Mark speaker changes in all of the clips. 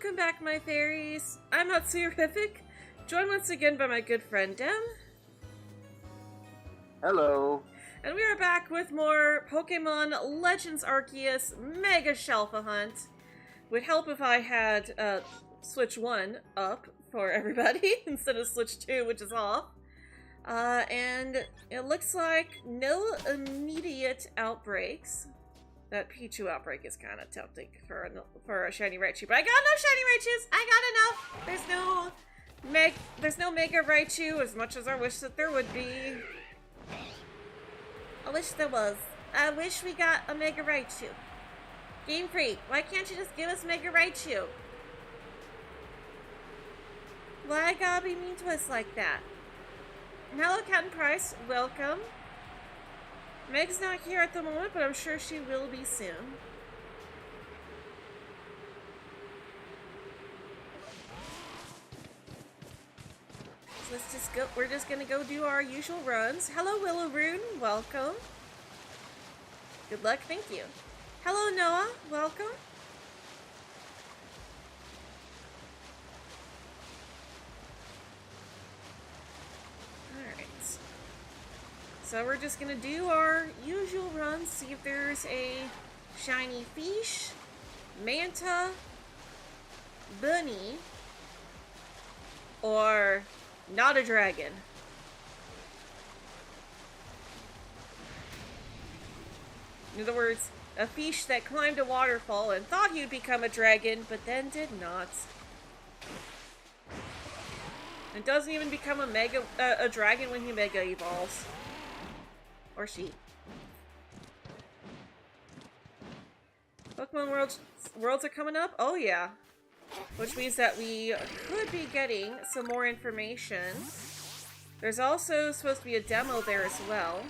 Speaker 1: Welcome back, my fairies. I'm not terrific, joined once again by my good friend Dem.
Speaker 2: Hello.
Speaker 1: And we are back with more Pokemon Legends Arceus Mega Shalpha Hunt. Would help if I had Switch 1 up for everybody instead of Switch 2, which is off. And it looks like no immediate outbreaks. That Pichu outbreak is kind of tempting for a shiny Raichu, but I got enough shiny Raichus. I got enough. There's no Mega Raichu, as much as I wish that there would be. I wish there was. I wish we got a Mega Raichu. Game Freak, why can't you just give us Mega Raichu? Why gotta be mean to us like that? Hello, Captain Price. Welcome. Meg's not here at the moment, but I'm sure she will be soon. So let's just go. We're just gonna go do our usual runs. Hello, Willow-Rune. Welcome. Good luck. Thank you. Hello, Noah. Welcome. So we're just gonna do our usual runs, see if there's a shiny fish, manta, bunny, or not a dragon. In other words, a fish that climbed a waterfall and thought he'd become a dragon, but then did not. And doesn't even become a dragon when he mega evolves. Or she. Pokemon Worlds are coming up? Oh yeah. Which means that we could be getting some more information. There's also supposed to be a demo there as well.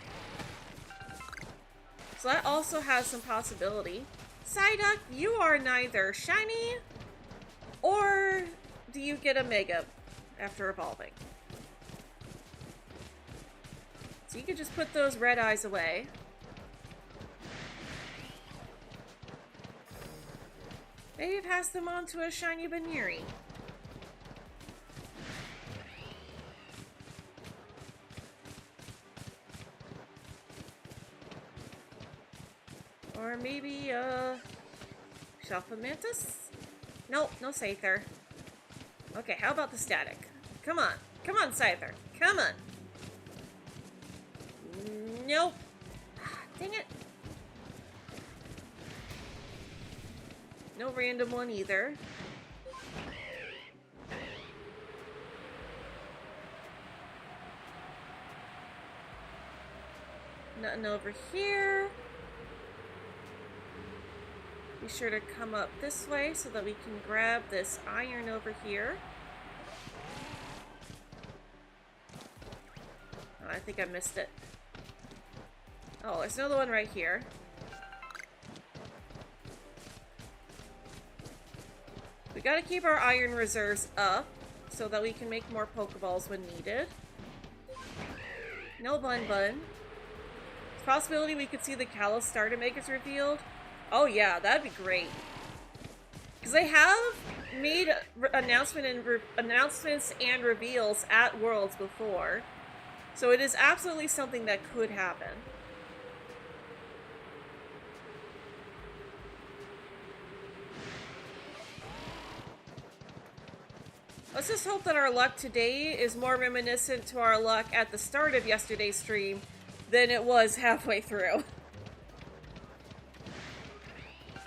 Speaker 1: So that also has some possibility. Psyduck, you are neither shiny or do you get a Mega after evolving? So you could just put those red eyes away. Maybe pass them on to a shiny Baneri. Or maybe, Shalpha Mantis? Nope, no Scyther. Okay, how about the Static? Come on. Come on, Scyther. Come on. Nope. Dang it. No random one either. Nothing over here. Be sure to come up this way so that we can grab this iron over here. Oh, I think I missed it. Oh, there's another one right here. We gotta keep our iron reserves up so that we can make more Pokeballs when needed. No Bun. There's a possibility we could see the Kalos starter makers revealed. Oh yeah, that'd be great. Because they have made announcements and reveals at Worlds before. So it is absolutely something that could happen. Let's just hope that our luck today is more reminiscent to our luck at the start of yesterday's stream than it was halfway through.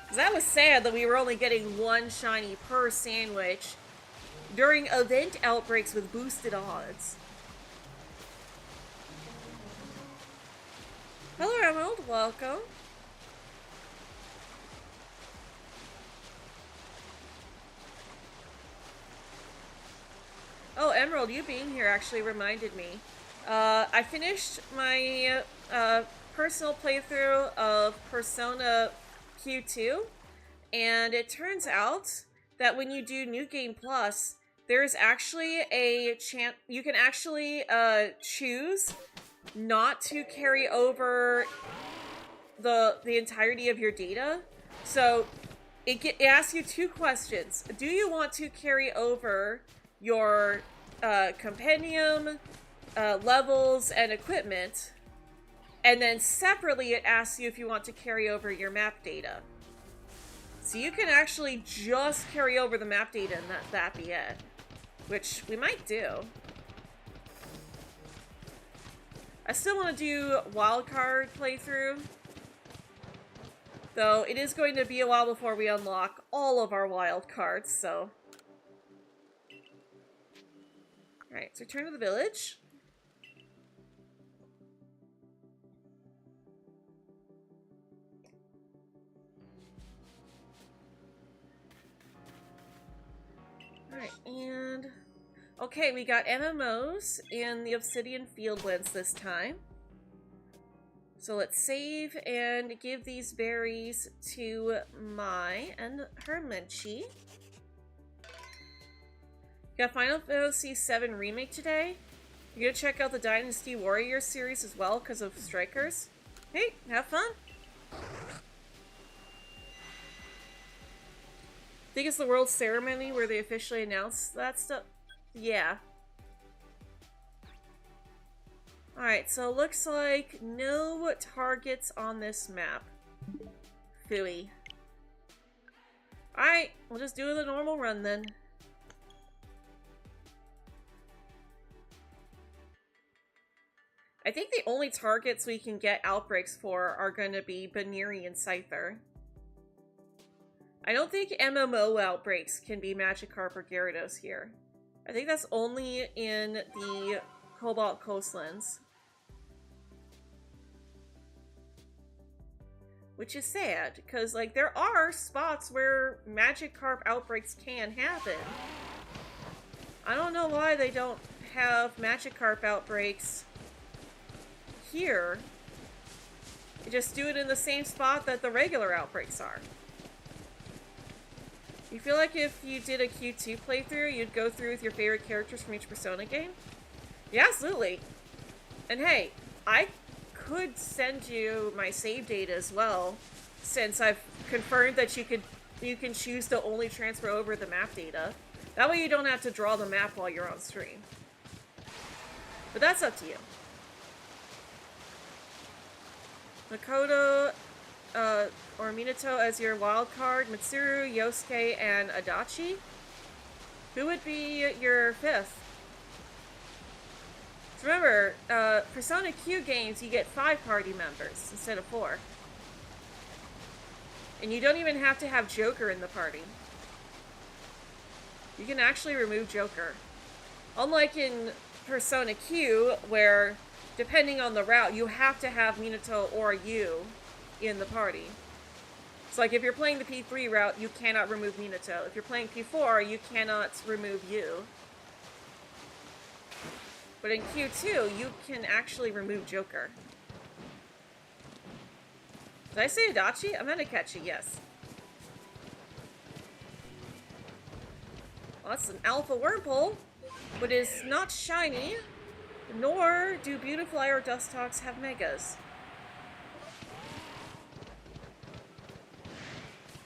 Speaker 1: Because that was sad that we were only getting one shiny per sandwich during event outbreaks with boosted odds. Hello, Emerald. Welcome. Oh, Emerald, you being here actually reminded me. I finished my personal playthrough of Persona Q2, and it turns out that when you do New Game Plus, there's actually a chance you can actually choose not to carry over the entirety of your data. So it asks you two questions. Do you want to carry over your compendium, levels, and equipment? And then separately it asks you if you want to carry over your map data. So you can actually just carry over the map data and that be it. Which we might do. I still want to do wildcard playthrough. Though it is going to be a while before we unlock all of our wild cards, so. Alright, so return to the village. Alright, and... okay, we got MMOs in the Obsidian Fieldlands this time. So let's save and give these berries to Mai and her Menchie. Got Final Fantasy VII Remake today. You're gonna check out the Dynasty Warriors series as well because of Strikers. Hey, have fun! Think it's the World Ceremony where they officially announced that stuff? Yeah. Alright, so looks like no targets on this map. Phooey. Alright, we'll just do the normal run then. I think the only targets we can get outbreaks for are going to be Baniri and Scyther. I don't think MMO outbreaks can be Magikarp or Gyarados here. I think that's only in the Cobalt Coastlands. Which is sad, because, like, there are spots where Magikarp outbreaks can happen. I don't know why they don't have Magikarp outbreaks here. You just do it in the same spot that the regular outbreaks are. You feel like if you did a Q2 playthrough, you'd go through with your favorite characters from each Persona game? Yeah, absolutely. And hey, I could send you my save data as well, since I've confirmed that you can choose to only transfer over the map data. That way you don't have to draw the map while you're on stream. But that's up to you. Makoto or Minato as your wild card, Mitsuru, Yosuke, and Adachi. Who would be your fifth? So remember, Persona Q games, you get 5 party members instead of 4. And you don't even have to have Joker in the party. You can actually remove Joker. Unlike in Persona Q, where, depending on the route, you have to have Minato or you in the party. So like if you're playing the P3 route, you cannot remove Minato. If you're playing P4, you cannot remove you. But in Q2, you can actually remove Joker. Did I say Adachi? I'm gonna catch you, yes. Well, that's an alpha Wurmple, but is not shiny, nor do Beautifly or Dustox have megas.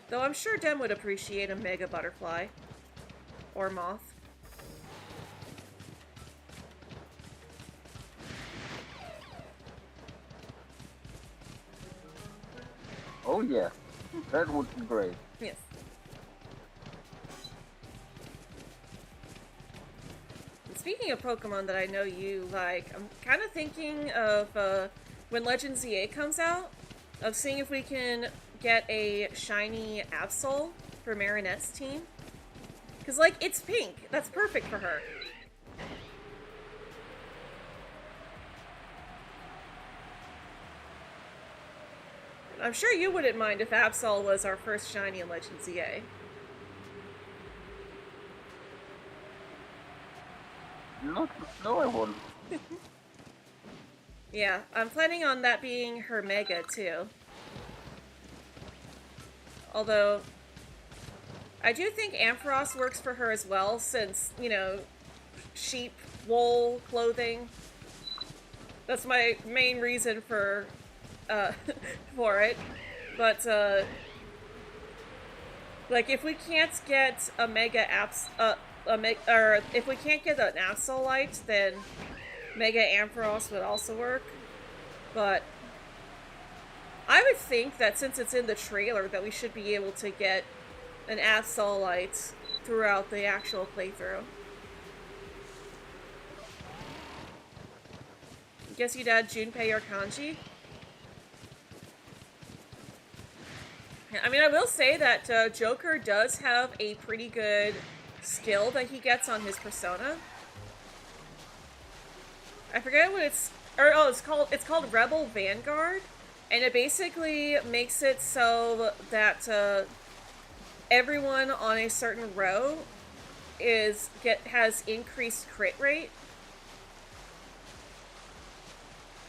Speaker 1: Though I'm sure Dem would appreciate a mega butterfly. Or moth.
Speaker 2: Oh yeah, that would be great.
Speaker 1: Yes. And speaking of Pokemon that I know you like, I'm kind of thinking of when Legends ZA comes out, of seeing if we can get a shiny Absol for Marinette's team. Because, like, it's pink. That's perfect for her. I'm sure you wouldn't mind if Absol was our first shiny in Legends ZA.
Speaker 2: No, I wouldn't.
Speaker 1: Yeah, I'm planning on that being her Mega, too. Although, I do think Ampharos works for her as well, since, you know, sheep, wool, clothing. That's my main reason for for it. But, Like, if we can't get a Mega Apps, or if we can't get an Absolite, then Mega Ampharos would also work. But I would think that since it's in the trailer, that we should be able to get an Absolite throughout the actual playthrough. Guess you'd add Junpei or Kanji? I mean, I will say that Joker does have a pretty good skill that he gets on his persona. I forget what it's... it's called Rebel Vanguard. And it basically makes it so that everyone on a certain row has increased crit rate.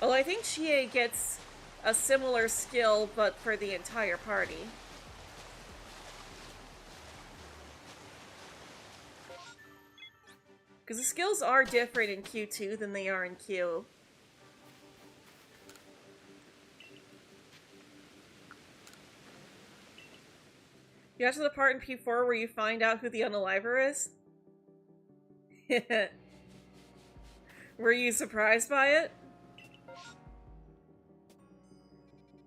Speaker 1: Although I think Chie gets a similar skill, but for the entire party. Because the skills are different in Q2 than they are in Q. You got to the part in P4 where you find out who the Unaliver is? Were you surprised by it?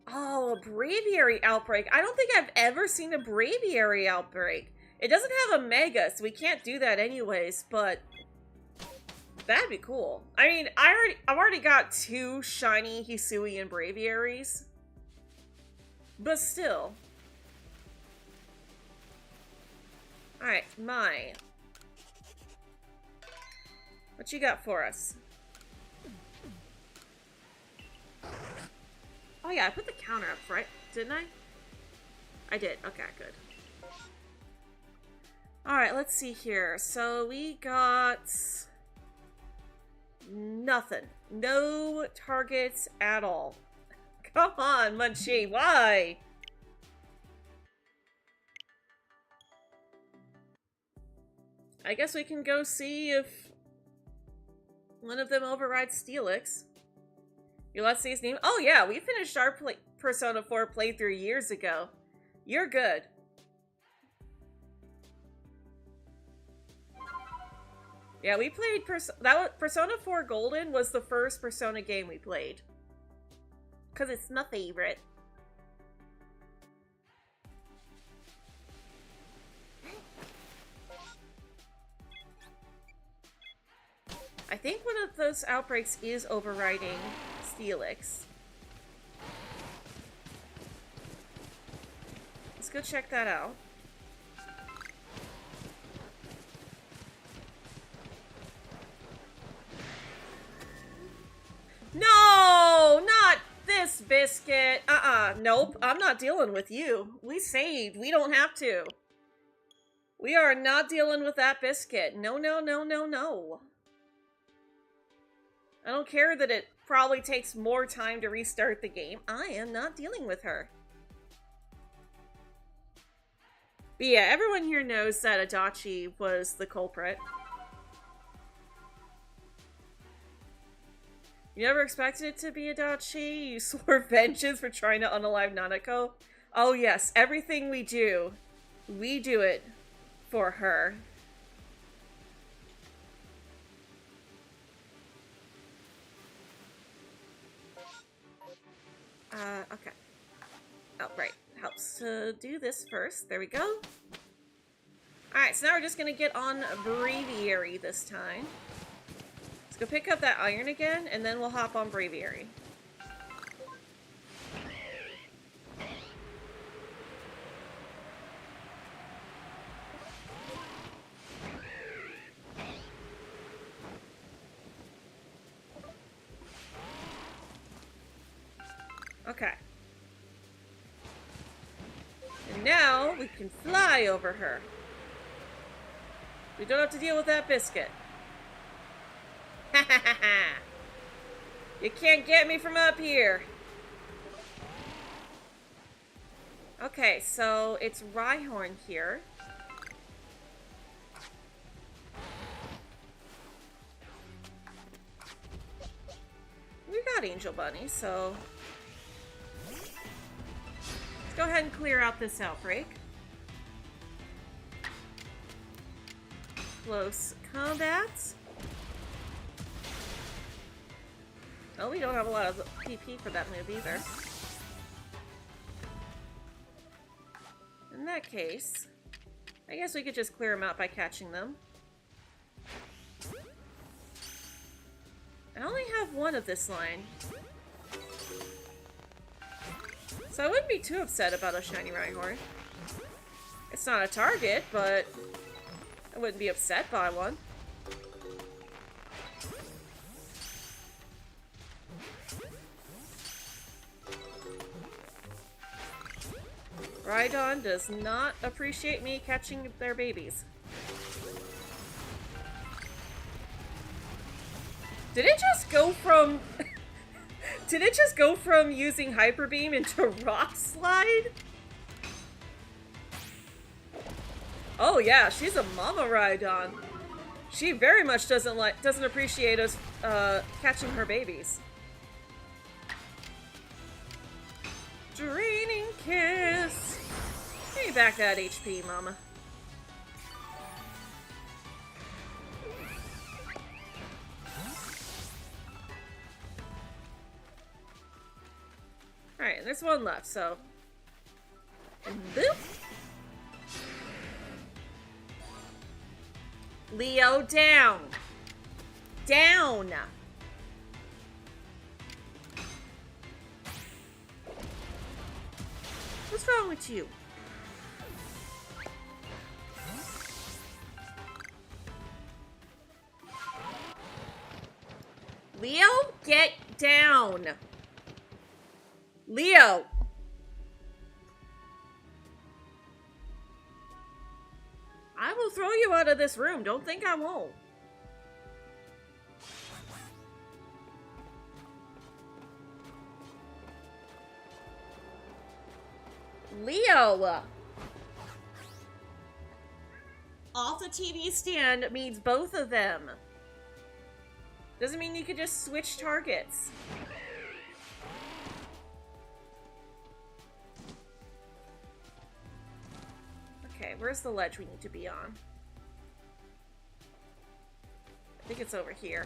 Speaker 1: Oh, a Braviary Outbreak. I don't think I've ever seen a Braviary Outbreak. It doesn't have a Mega, so we can't do that anyways, but that'd be cool. I mean, I've already got 2 shiny Hisuian Braviaries. But still. Alright, Mai. What you got for us? Oh yeah, I put the counter up, right? Didn't I? I did. Okay, good. Alright, let's see here. So we got... nothing. No targets at all. Come on, Munchie, why? I guess we can go see if one of them overrides Steelix. You let's see his name? Oh yeah, we finished our Persona 4 playthrough years ago. You're good. Yeah, we played Persona 4 Golden was the first Persona game we played. 'Cause it's my favorite. I think one of those outbreaks is overriding Steelix. Let's go check that out. No! Not this biscuit! Nope. I'm not dealing with you. We saved. We don't have to. We are not dealing with that biscuit. No, no, no, no, no. I don't care that it probably takes more time to restart the game. I am not dealing with her. But yeah, everyone here knows that Adachi was the culprit. You never expected it to be Adachi? You swore vengeance for trying to unalive Nanako? Oh yes, everything we do it for her. Okay. Oh, right. Helps to do this first. There we go. Alright, so now we're just gonna get on Braviary this time. Let's go pick up that iron again, and then we'll hop on Braviary. Okay. And now we can fly over her. We don't have to deal with that biscuit. Ha ha ha ha! You can't get me from up here. Okay, so it's Rhyhorn here. We got Angel Bunny, so let's go ahead and clear out this outbreak. close combat. Oh, we don't have a lot of PP for that move either. In that case, I guess we could just clear them out by catching them. I only have one of this line. So I wouldn't be too upset about a shiny Rhyhorn. It's not a target, but I wouldn't be upset by one. Rhydon does not appreciate me catching their babies. Did it just go from... Did it just go from using Hyper Beam into Rock Slide? Oh yeah, she's a mama Rhydon. She very much doesn't appreciate us catching her babies. Draining Kiss. Give me back that HP, mama. Alright, and there's one left, so... And boop! Leo, down! Down! What's wrong with you? Leo, get down! Leo! I will throw you out of this room. Don't think I won't. Leo! Off the TV stand means both of them. Doesn't mean you could just switch targets. Okay, where's the ledge we need to be on? I think it's over here.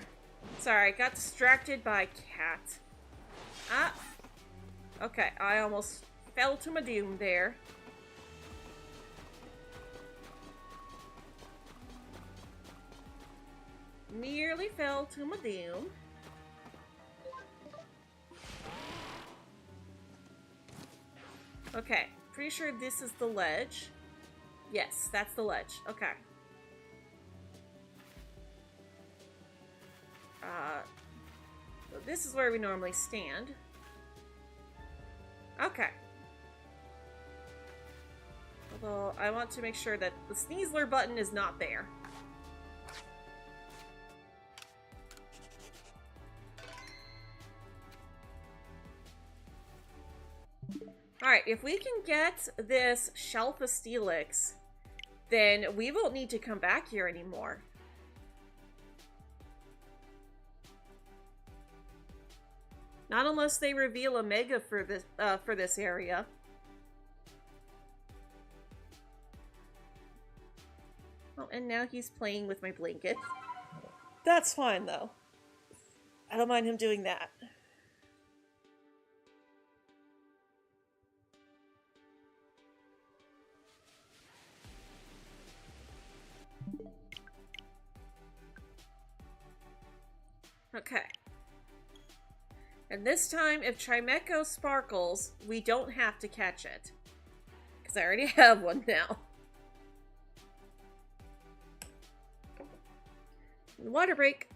Speaker 1: Sorry, got distracted by cat. Ah! Okay, I almost fell to my doom there. Nearly fell to my doom. Okay, pretty sure this is the ledge. Yes, that's the ledge. Okay. So this is where we normally stand. Okay. Although, I want to make sure that the Sneasler button is not there. Alright, if we can get this Shalpha Steelix, then we won't need to come back here anymore. Not unless they reveal a Mega for this area. Oh, and now he's playing with my blanket. That's fine, though. I don't mind him doing that. Okay. And this time, if Chimecho sparkles, we don't have to catch it. Because I already have one now. Water break.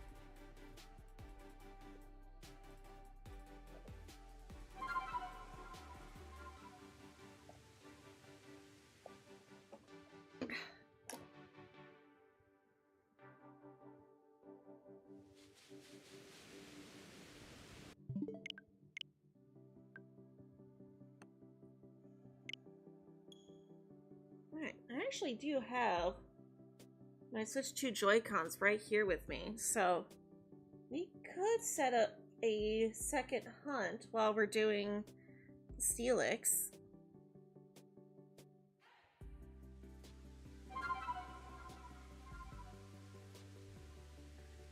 Speaker 1: Alright, I actually do have my Switch 2 Joy-Cons right here with me, so we could set up a second hunt while we're doing Steelix.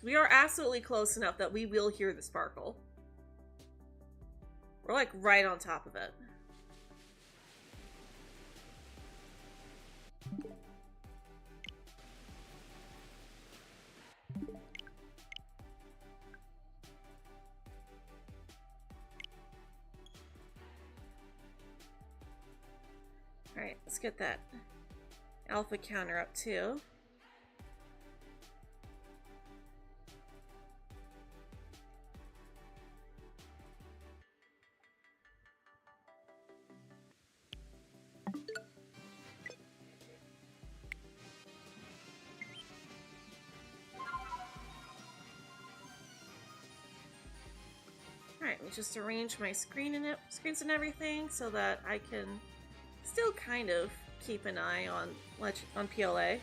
Speaker 1: We are absolutely close enough that we will hear the sparkle. We're like right on top of it. Alright, let's get that alpha counter up too. Alright, let me just arrange my screens and everything so that I can still kind of keep an eye on PLA.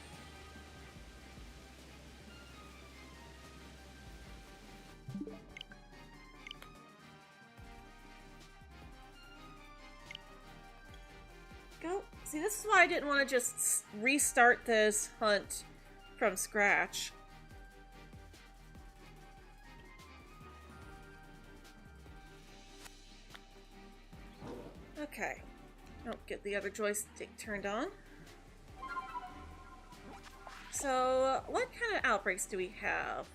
Speaker 1: Go. See, this is why I didn't want to just restart this hunt from scratch. Okay. Oh, get the other joystick turned on. So, what kind of outbreaks do we have?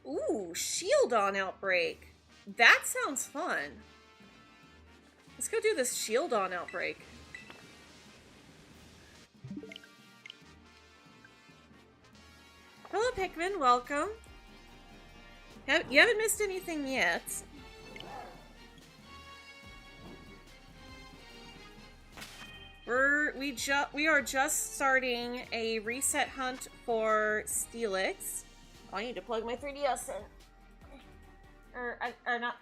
Speaker 1: Ooh, shield on outbreak. That sounds fun. Let's go do this shield on outbreak. Hello, Pikmin. Welcome. You haven't missed anything yet. We are just starting a reset hunt for Steelix. Oh, I need to plug my 3DS in. Or not.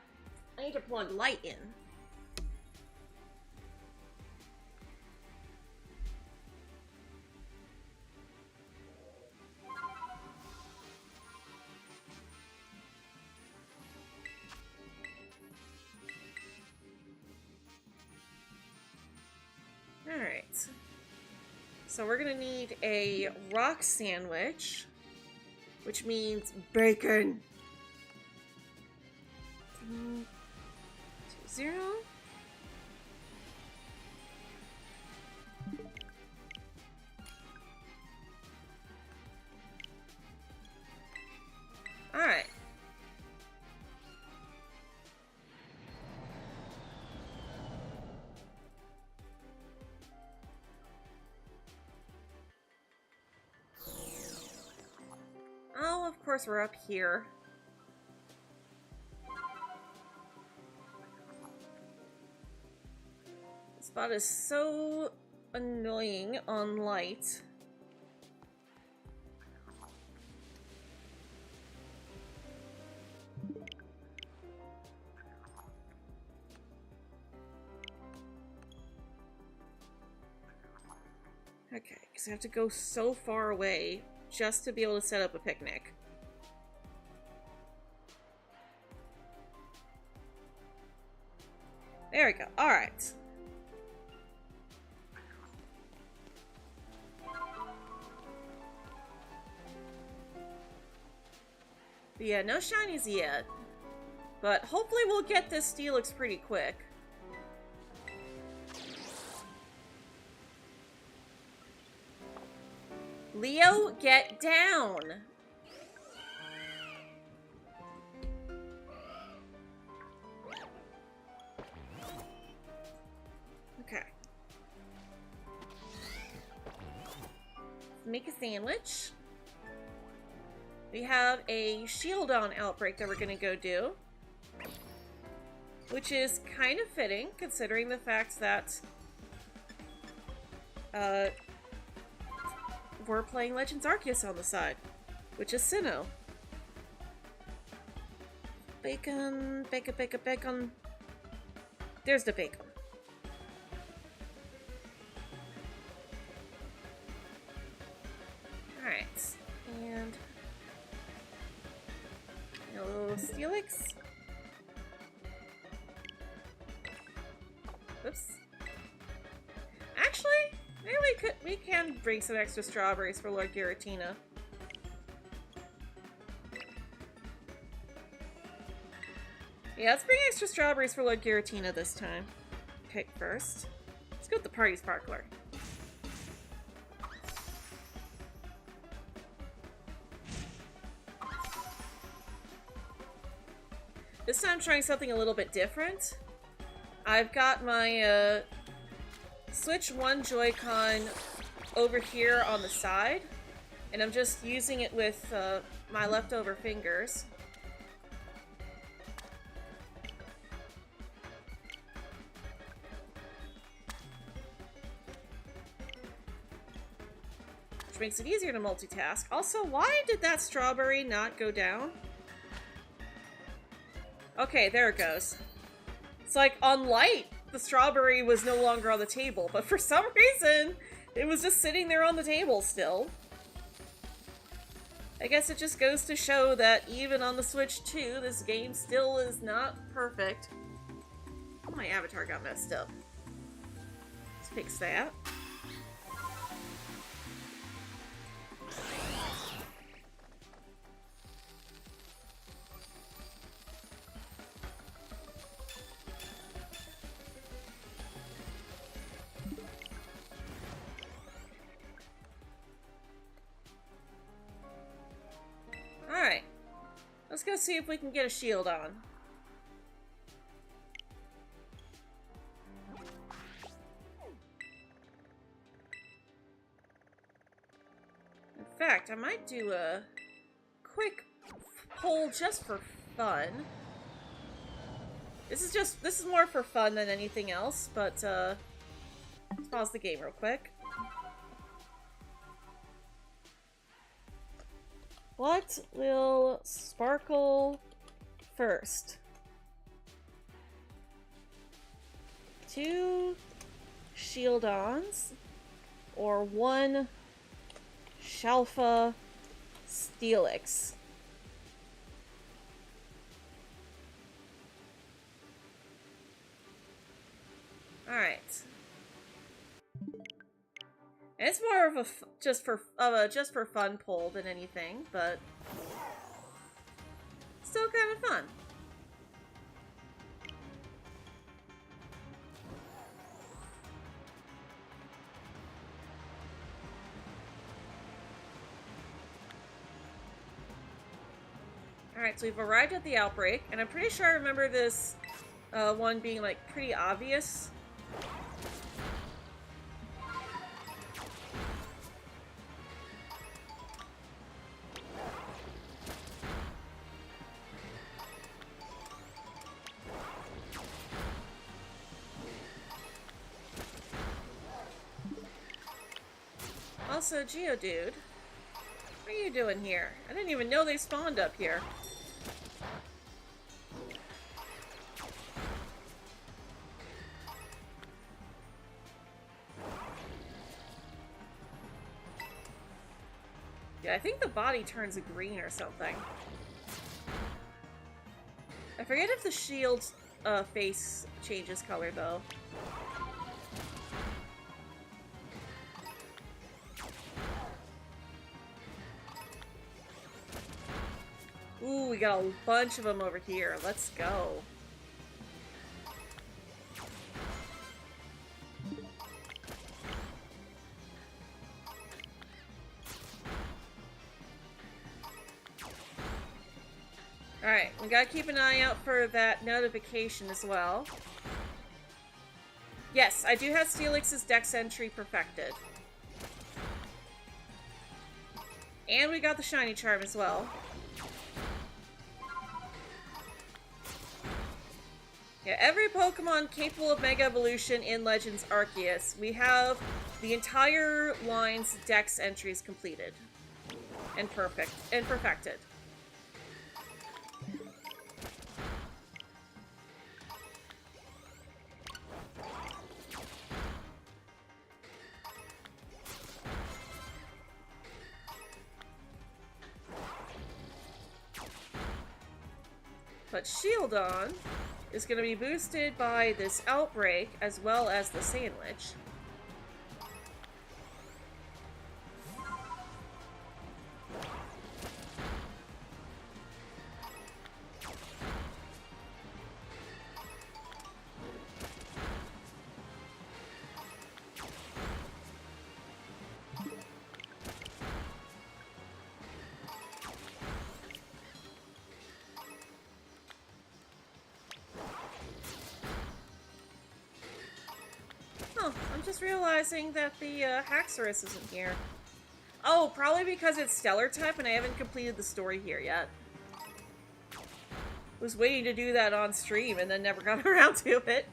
Speaker 1: I need to plug light in. Alright. So we're gonna need a rock sandwich, which means bacon. 2-0. Alright. Oh, of course we're up here. This spot is so annoying on light. Okay, because I have to go so far away just to be able to set up a picnic. There we go. Alright. But yeah, no shinies yet. But hopefully we'll get this Steelix pretty quick. Leo, get down! Okay. Make a sandwich. We have a shield on outbreak that we're gonna go do. Which is kind of fitting, considering the fact that we're playing Legends Arceus on the side, which is Sinnoh. Bacon, bacon, bacon, bacon. There's the bacon. Alright, and a little Steelix. Oops. Actually, maybe we can bring some extra strawberries for Lord Giratina. Yeah, let's bring extra strawberries for Lord Giratina this time. Pick first. Let's go with the Party Sparkler. This time I'm trying something a little bit different. I've got my Switch 1 Joy-Con over here on the side, and I'm just using it with my leftover fingers. Which makes it easier to multitask. Also, why did that strawberry not go down? Okay, there it goes. It's like, on light, the strawberry was no longer on the table, but for some reason, it was just sitting there on the table still. I guess it just goes to show that even on the Switch 2, this game still is not perfect. Oh, my avatar got messed up. Let's fix that. Alright. Let's go see if we can get a shield on. In fact, I might do a quick poll just for fun. This is more for fun than anything else, but let's pause the game real quick. What will sparkle first? 2 shield-ons or 1 Shalpha Steelix? Alright. It's more of a just for fun poll than anything, but still kind of fun. Alright, so we've arrived at the outbreak, and I'm pretty sure I remember this one being like pretty obvious. Also, Geodude, what are you doing here? I didn't even know they spawned up here. Yeah, I think the body turns green or something. I forget if the shield's face changes color, though. Ooh, we got a bunch of them over here. Let's go. Alright, we gotta keep an eye out for that notification as well. Yes, I do have Steelix's Dex entry perfected. And we got the shiny charm as well. Yeah, every Pokemon capable of Mega Evolution in Legends Arceus, we have the entire line's Dex entries completed. And perfected. But Shieldon is going to be boosted by this outbreak as well as the sandwich. I'm just realizing that the Haxorus isn't here. Oh, probably because it's Stellar type and I haven't completed the story here yet. Was waiting to do that on stream and then never got around to it.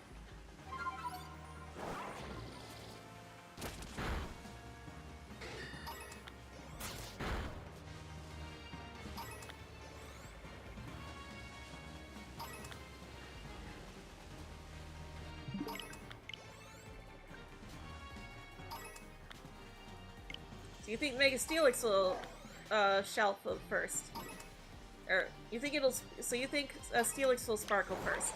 Speaker 1: Do you think Mega Steelix will Shalpha first? Or you think it'll? So you think Steelix will sparkle first?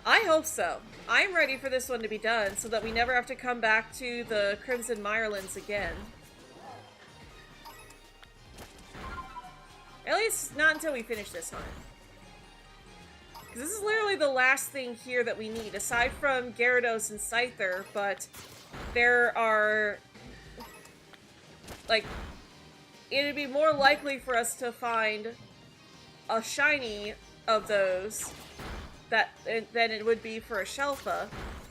Speaker 1: I hope so. I'm ready for this one to be done, so that we never have to come back to the Crimson Mirelands again. At least not until we finish this one. Because this is literally the last thing here that we need, aside from Gyarados and Scyther. But there are, like, it'd be more likely for us to find a shiny of those than it would be for a Shalpha.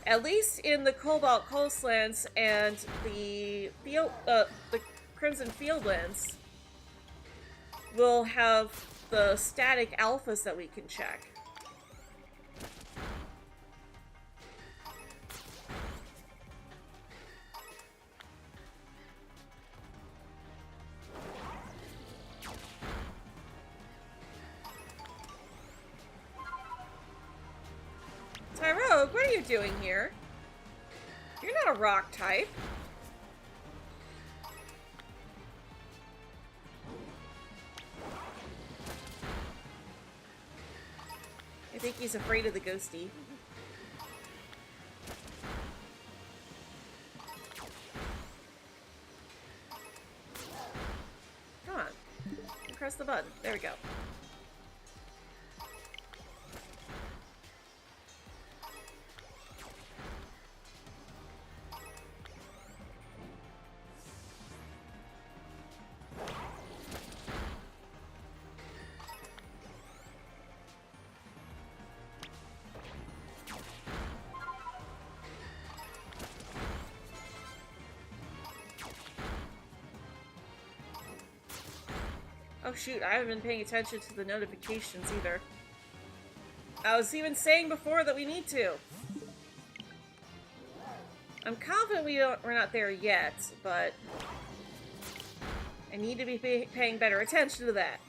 Speaker 1: At least in the Cobalt Coastlands and the Crimson Fieldlands, we'll have the static alphas that we can check. Tyrogue, what are you doing here? You're not a rock type. I think he's afraid of the ghosty. Come on. Press the button. There we go. Oh shoot, I haven't been paying attention to the notifications either. I was even saying before that we need to. I'm confident we're not there yet, but I need to be paying better attention to that.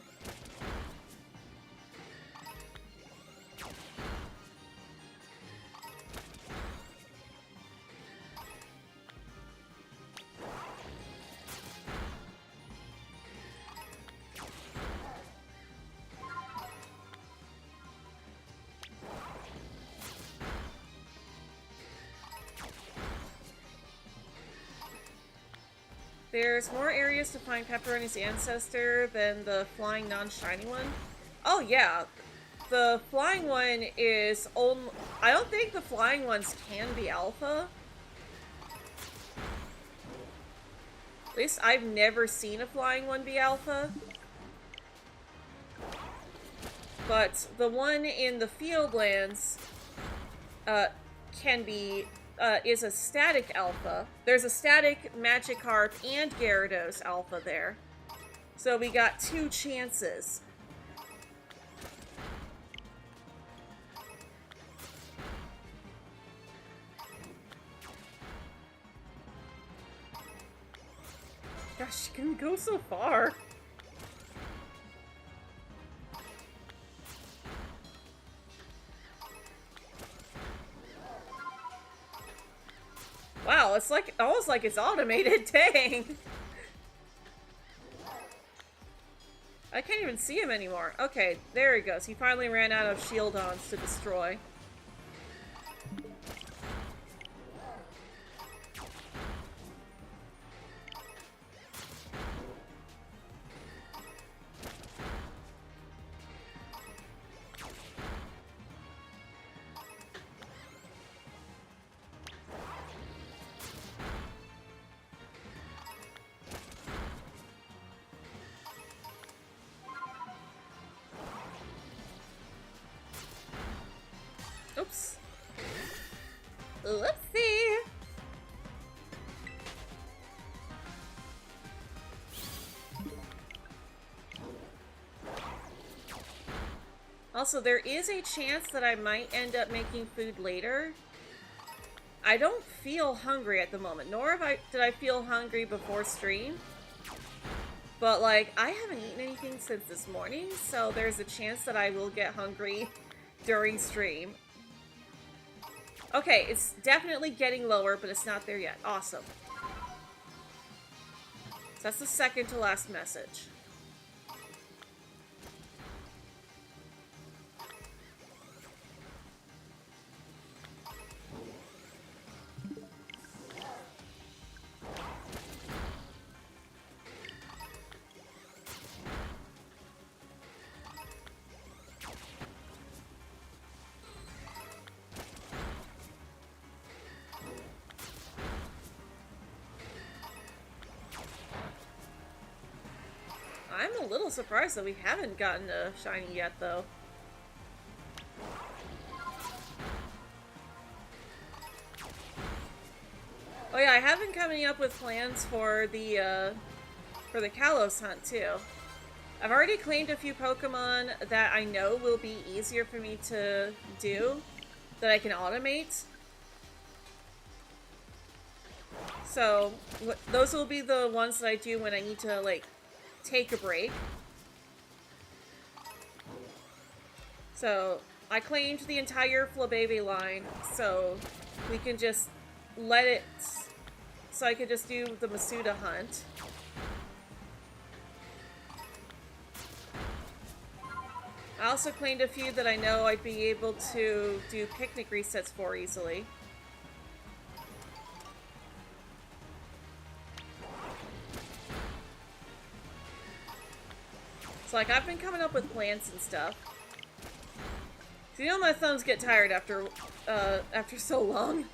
Speaker 1: There's more areas to find Pepperoni's ancestor than the flying non-shiny one. Oh yeah, the flying one is only... I don't think the flying ones can be alpha. At least I've never seen a flying one be alpha. But the one in the Fieldlands can be... is a static alpha. There's a static Magikarp and Gyarados alpha there. So we got 2 chances. Gosh, she can go so far. Wow, it's like almost like it's automated. Dang. I can't even see him anymore. Okay, there he goes. He finally ran out of Shieldons to destroy. Oops. Let's see. Also, there is a chance that I might end up making food later. I don't feel hungry at the moment, nor did I feel hungry before stream. But, like, I haven't eaten anything since this morning, so there's a chance that I will get hungry during stream. Okay, it's definitely getting lower, but it's not there yet. Awesome. So that's the second to last message. I'm a little surprised that we haven't gotten a shiny yet, though. Oh yeah, I have been coming up with plans for the Kalos hunt, too. I've already claimed a few Pokemon that I know will be easier for me to do, that I can automate. So, those will be the ones that I do when I need to, like, take a break. So, I claimed the entire Flabébé line, so we can just let it... So I could just do the Masuda hunt. I also claimed a few that I know I'd be able to do picnic resets for easily. So, like, I've been coming up with plans and stuff. So, you know my thumbs get tired after so long.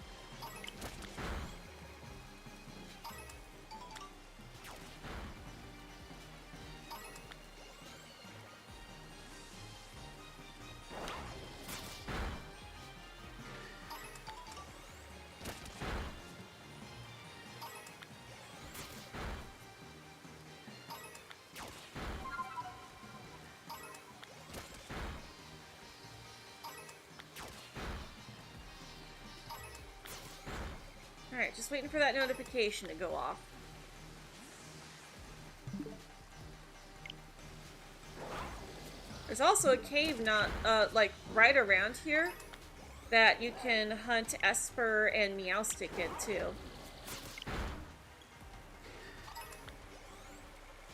Speaker 1: Alright, just waiting for that notification to go off. There's also a cave not, like, right around here that you can hunt Esper and Meowstic in, too.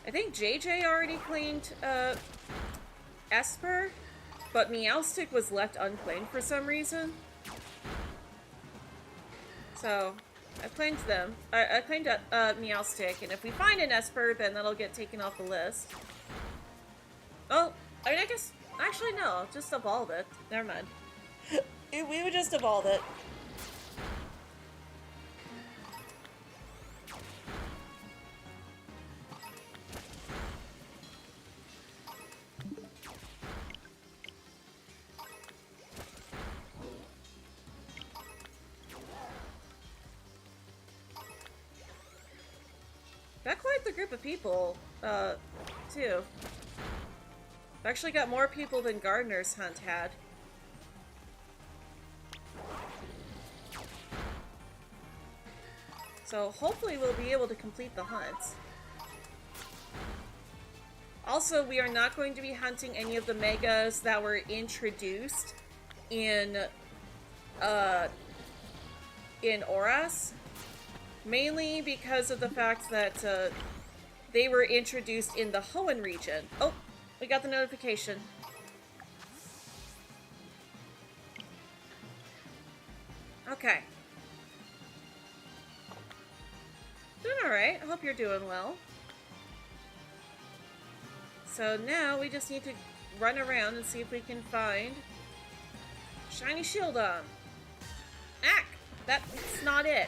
Speaker 1: I think JJ already claimed, Esper, but Meowstic was left unclaimed for some reason. So, I claimed them. I claimed Meowstic, and if we find an Esper, then that'll get taken off the list. Oh, I mean, I guess... Actually, no. Just evolve it. Never mind. We would just evolve it. Got quite the group of people, too. I've actually got more people than Gardener's Hunt had. So hopefully we'll be able to complete the hunt. Also, we are not going to be hunting any of the megas that were introduced in Oras. Mainly because of the fact that they were introduced in the Hoenn region. Oh, we got the notification. Okay. Doing alright. I hope you're doing well. So now we just need to run around and see if we can find Shiny Shieldon. Ack! That's not it.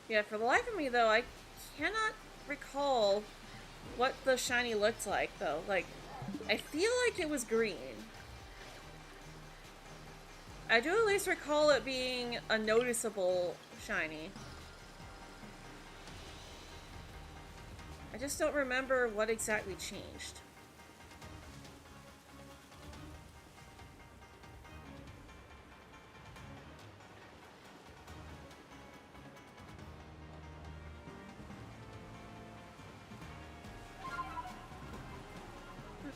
Speaker 1: Yeah, for the life of me, though, I cannot recall what the shiny looked like, though. Like, I feel like it was green. I do at least recall it being a noticeable shiny. I just don't remember what exactly changed.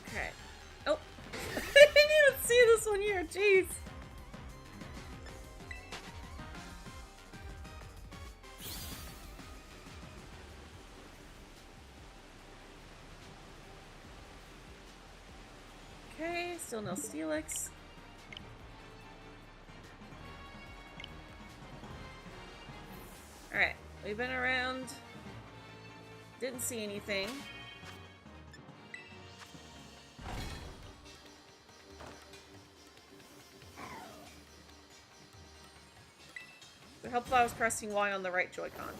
Speaker 1: Okay. Oh! I didn't even see this one here, jeez! Okay, still no Steelix. Alright, we've been around. Didn't see anything. It helped if I was pressing Y on the right Joy-Con.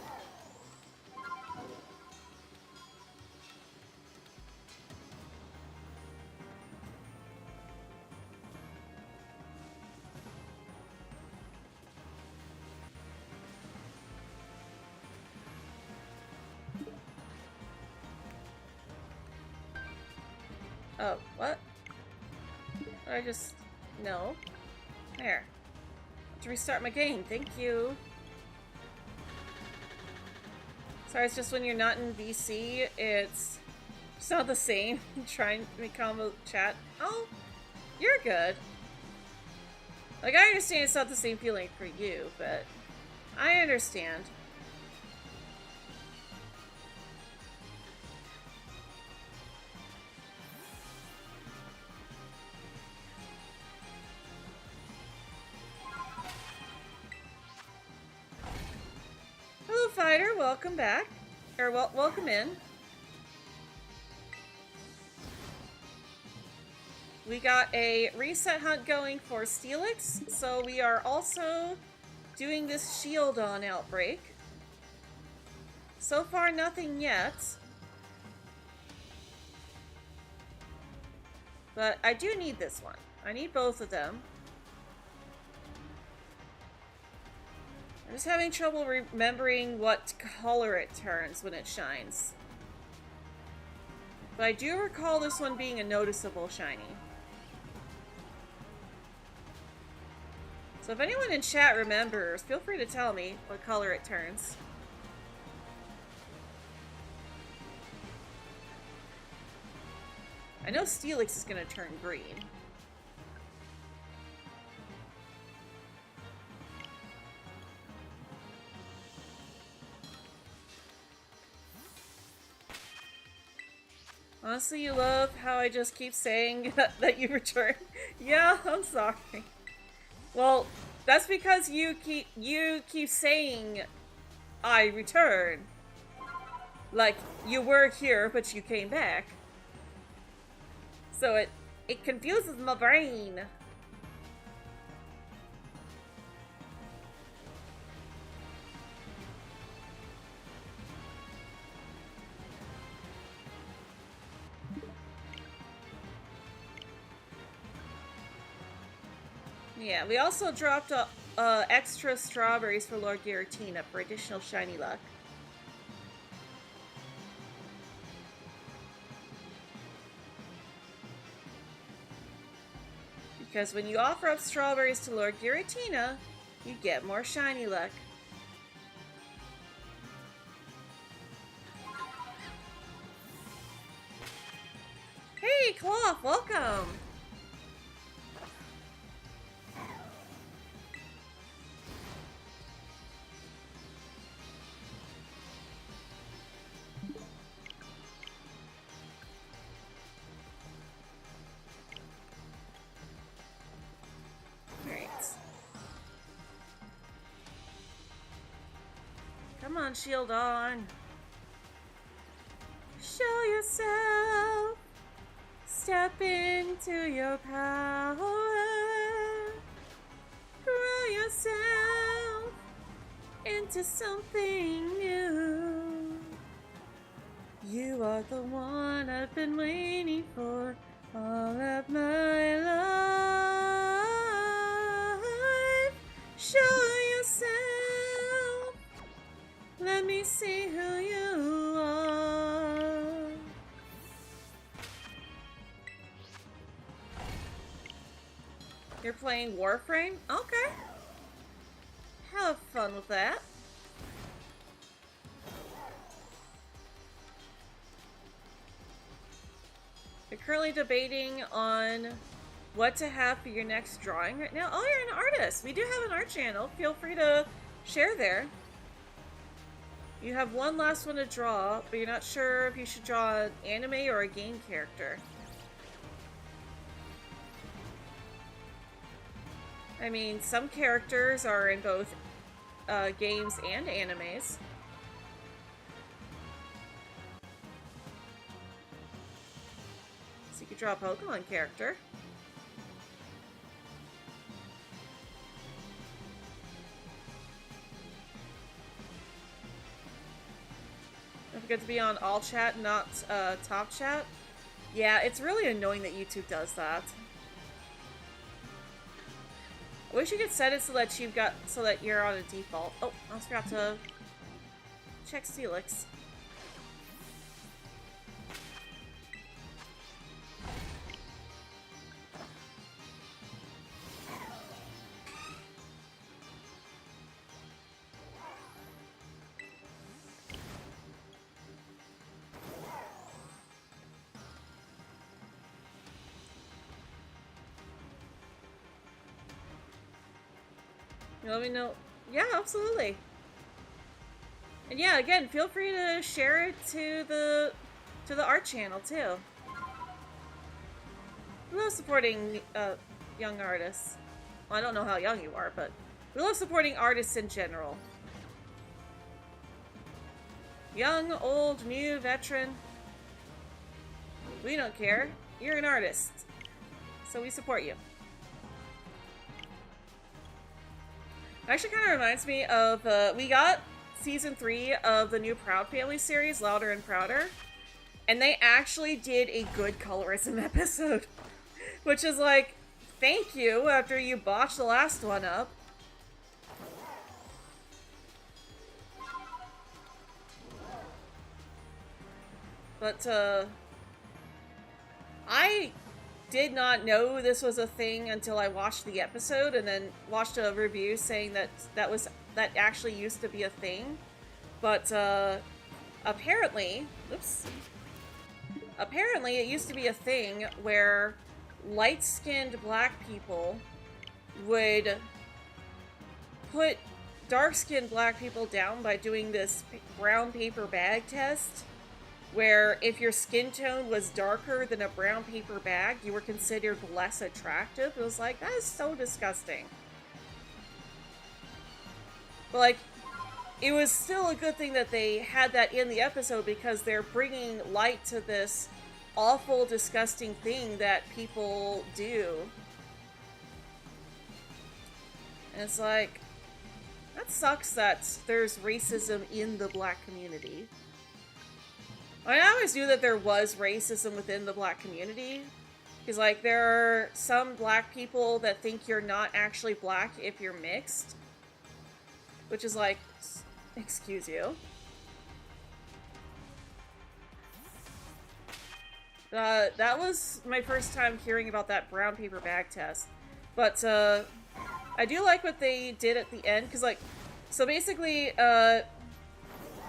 Speaker 1: Oh, what? I just... No. There. To restart my game, thank you. Sorry, it's just when you're not in VC, it's not the same. Trying to make combo chat. Oh, you're good. Like, I understand it's not the same feeling for you, but I understand. Hello, Fighter. Welcome back. Or, welcome in. We got a reset hunt going for Steelix, so we are also doing this shield on outbreak. So far, nothing yet. But I do need this one. I need both of them. I'm just having trouble remembering what color it turns when it shines. But I do recall this one being a noticeable shiny. So if anyone in chat remembers, feel free to tell me what color it turns. I know Steelix is going to turn green. Honestly, you love how I just keep saying that you return. Yeah, I'm sorry. Well, that's because you keep saying I return. Like you were here, but you came back. So it confuses my brain. Yeah, we also dropped extra strawberries for Lord Giratina for additional shiny luck. Because when you offer up strawberries to Lord Giratina, you get more shiny luck. Hey, Cloth, welcome! Come on, shield on. Show yourself. Step into your power. Grow yourself into something new. You are the one I've been waiting for all of my life. You're playing Warframe? Okay. Have fun with that. You're currently debating on what to have for your next drawing right now. Oh, you're an artist. We do have an art channel. Feel free to share there. You have one last one to draw, but you're not sure if you should draw an anime or a game character. I mean, some characters are in both games and animes. So you could draw a Pokemon character. Don't forget to be on all chat, not top chat. Yeah, it's really annoying that YouTube does that. I wish you could set it so that you're on a default. Oh, I almost forgot to check Steelix. Let me know. Yeah, absolutely. And yeah, again, feel free to share it to the art channel too. We love supporting young artists. Well, I don't know how young you are, but we love supporting artists in general. Young, old, new, veteran. We don't care. You're an artist. So we support you. Actually kind of reminds me of, we got season 3 of the new Proud Family series, Louder and Prouder, and they actually did a good colorism episode, which is like, thank you after you botched the last one up. But, I did not know this was a thing until I watched the episode and then watched a review saying that that actually used to be a thing. But apparently it used to be a thing where light-skinned black people would put dark-skinned black people down by doing this brown paper bag test, where if your skin tone was darker than a brown paper bag, you were considered less attractive. It was like, that is so disgusting. But like, it was still a good thing that they had that in the episode because they're bringing light to this awful, disgusting thing that people do. And it's like, that sucks that there's racism in the black community. I mean, I always knew that there was racism within the black community. Because, like, there are some black people that think you're not actually black if you're mixed. Which is like, excuse you. That was my first time hearing about that brown paper bag test. But, I do like what they did at the end. Because, like, so basically,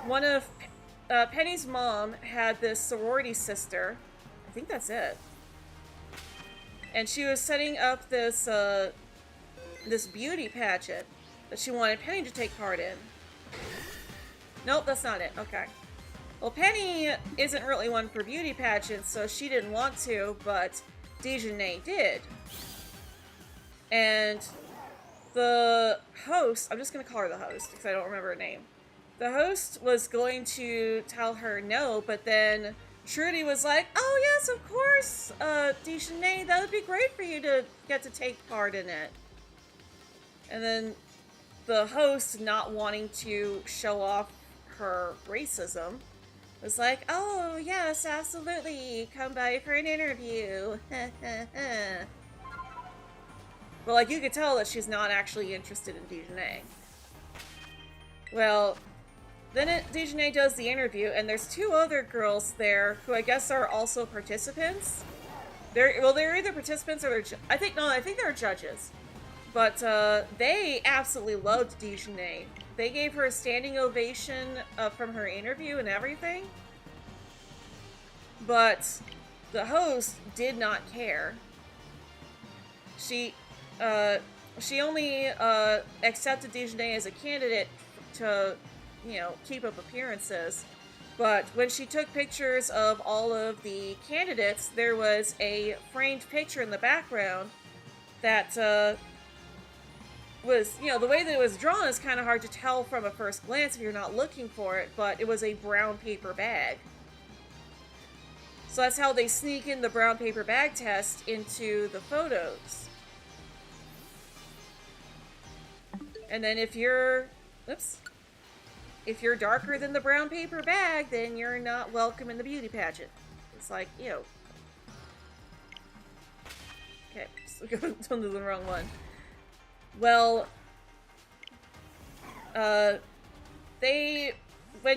Speaker 1: one of Penny's mom had this sorority sister. I think that's it. And she was setting up this this beauty pageant that she wanted Penny to take part in. Nope, that's not it. Okay. Well, Penny isn't really one for beauty pageants, so she didn't want to, but Dejanay did. And the host, I'm just going to call her the host because I don't remember her name. The host was going to tell her no, but then Trudy was like, oh yes, of course, Dejanay, that would be great for you to get to take part in it. And then the host, not wanting to show off her racism, was like, oh yes, absolutely, come by for an interview. But like, you could tell that she's not actually interested in Dejanay. Well, then Dejanay does the interview, and there's two other girls there who I guess are also participants. They're either participants or I think they're judges. But they absolutely loved Dejanay. They gave her a standing ovation from her interview and everything. But the host did not care. She only accepted Dejanay as a candidate to, keep up appearances. But when she took pictures of all of the candidates, there was a framed picture in the background that was, the way that it was drawn is kind of hard to tell from a first glance if you're not looking for it, but it was a brown paper bag. So that's how they sneak in the brown paper bag test into the photos. And then if you're darker than the brown paper bag, then you're not welcome in the beauty pageant. It's like, Okay, so don't do the wrong one. Well, when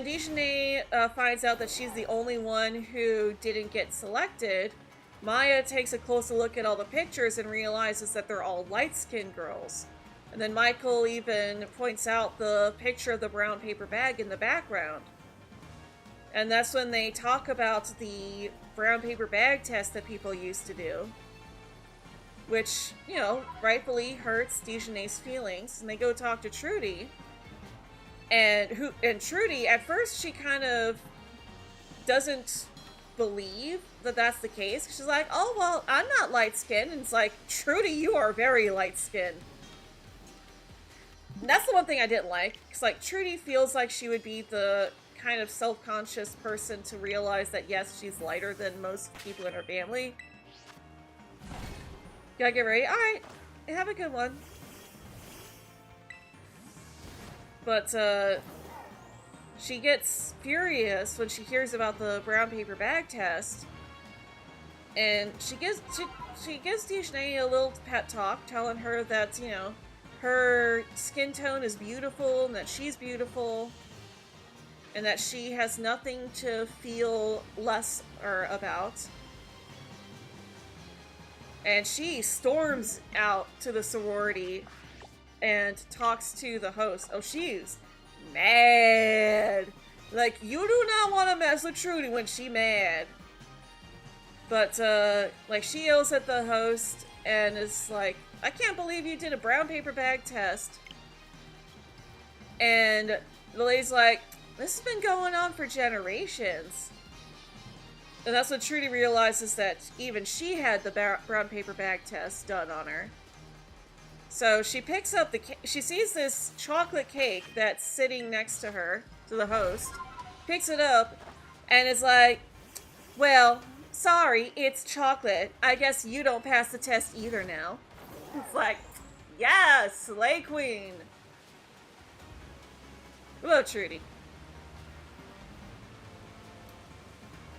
Speaker 1: Dejanay finds out that she's the only one who didn't get selected, Maya takes a closer look at all the pictures and realizes that they're all light-skinned girls. And then Michael even points out the picture of the brown paper bag in the background. And that's when they talk about the brown paper bag test that people used to do. Which, rightfully hurts Dejanay's feelings. And they go talk to Trudy. And Trudy, at first, she kind of doesn't believe that that's the case. She's like, oh, well, I'm not light-skinned. And it's like, Trudy, you are very light-skinned. And that's the one thing I didn't like. Because, Trudy feels like she would be the kind of self-conscious person to realize that, yes, she's lighter than most people in her family. Gotta get ready. Alright, have a good one. But, she gets furious when she hears about the brown paper bag test. And she gives Dejanay a little pep talk, telling her that, her skin tone is beautiful, and that she's beautiful, and that she has nothing to feel less about. And she storms out to the sorority and talks to the host. Oh, she's mad. Like, you do not want to mess with Trudy when she mad. But, she yells at the host and is like, I can't believe you did a brown paper bag test. And the lady's like, this has been going on for generations. And that's when Trudy realizes that even she had the brown paper bag test done on her. So she picks up she sees this chocolate cake that's sitting next to her, to the host, picks it up, and is like, well, sorry, it's chocolate. I guess you don't pass the test either now. It's like, yes, Slay Queen. Hello, Trudy.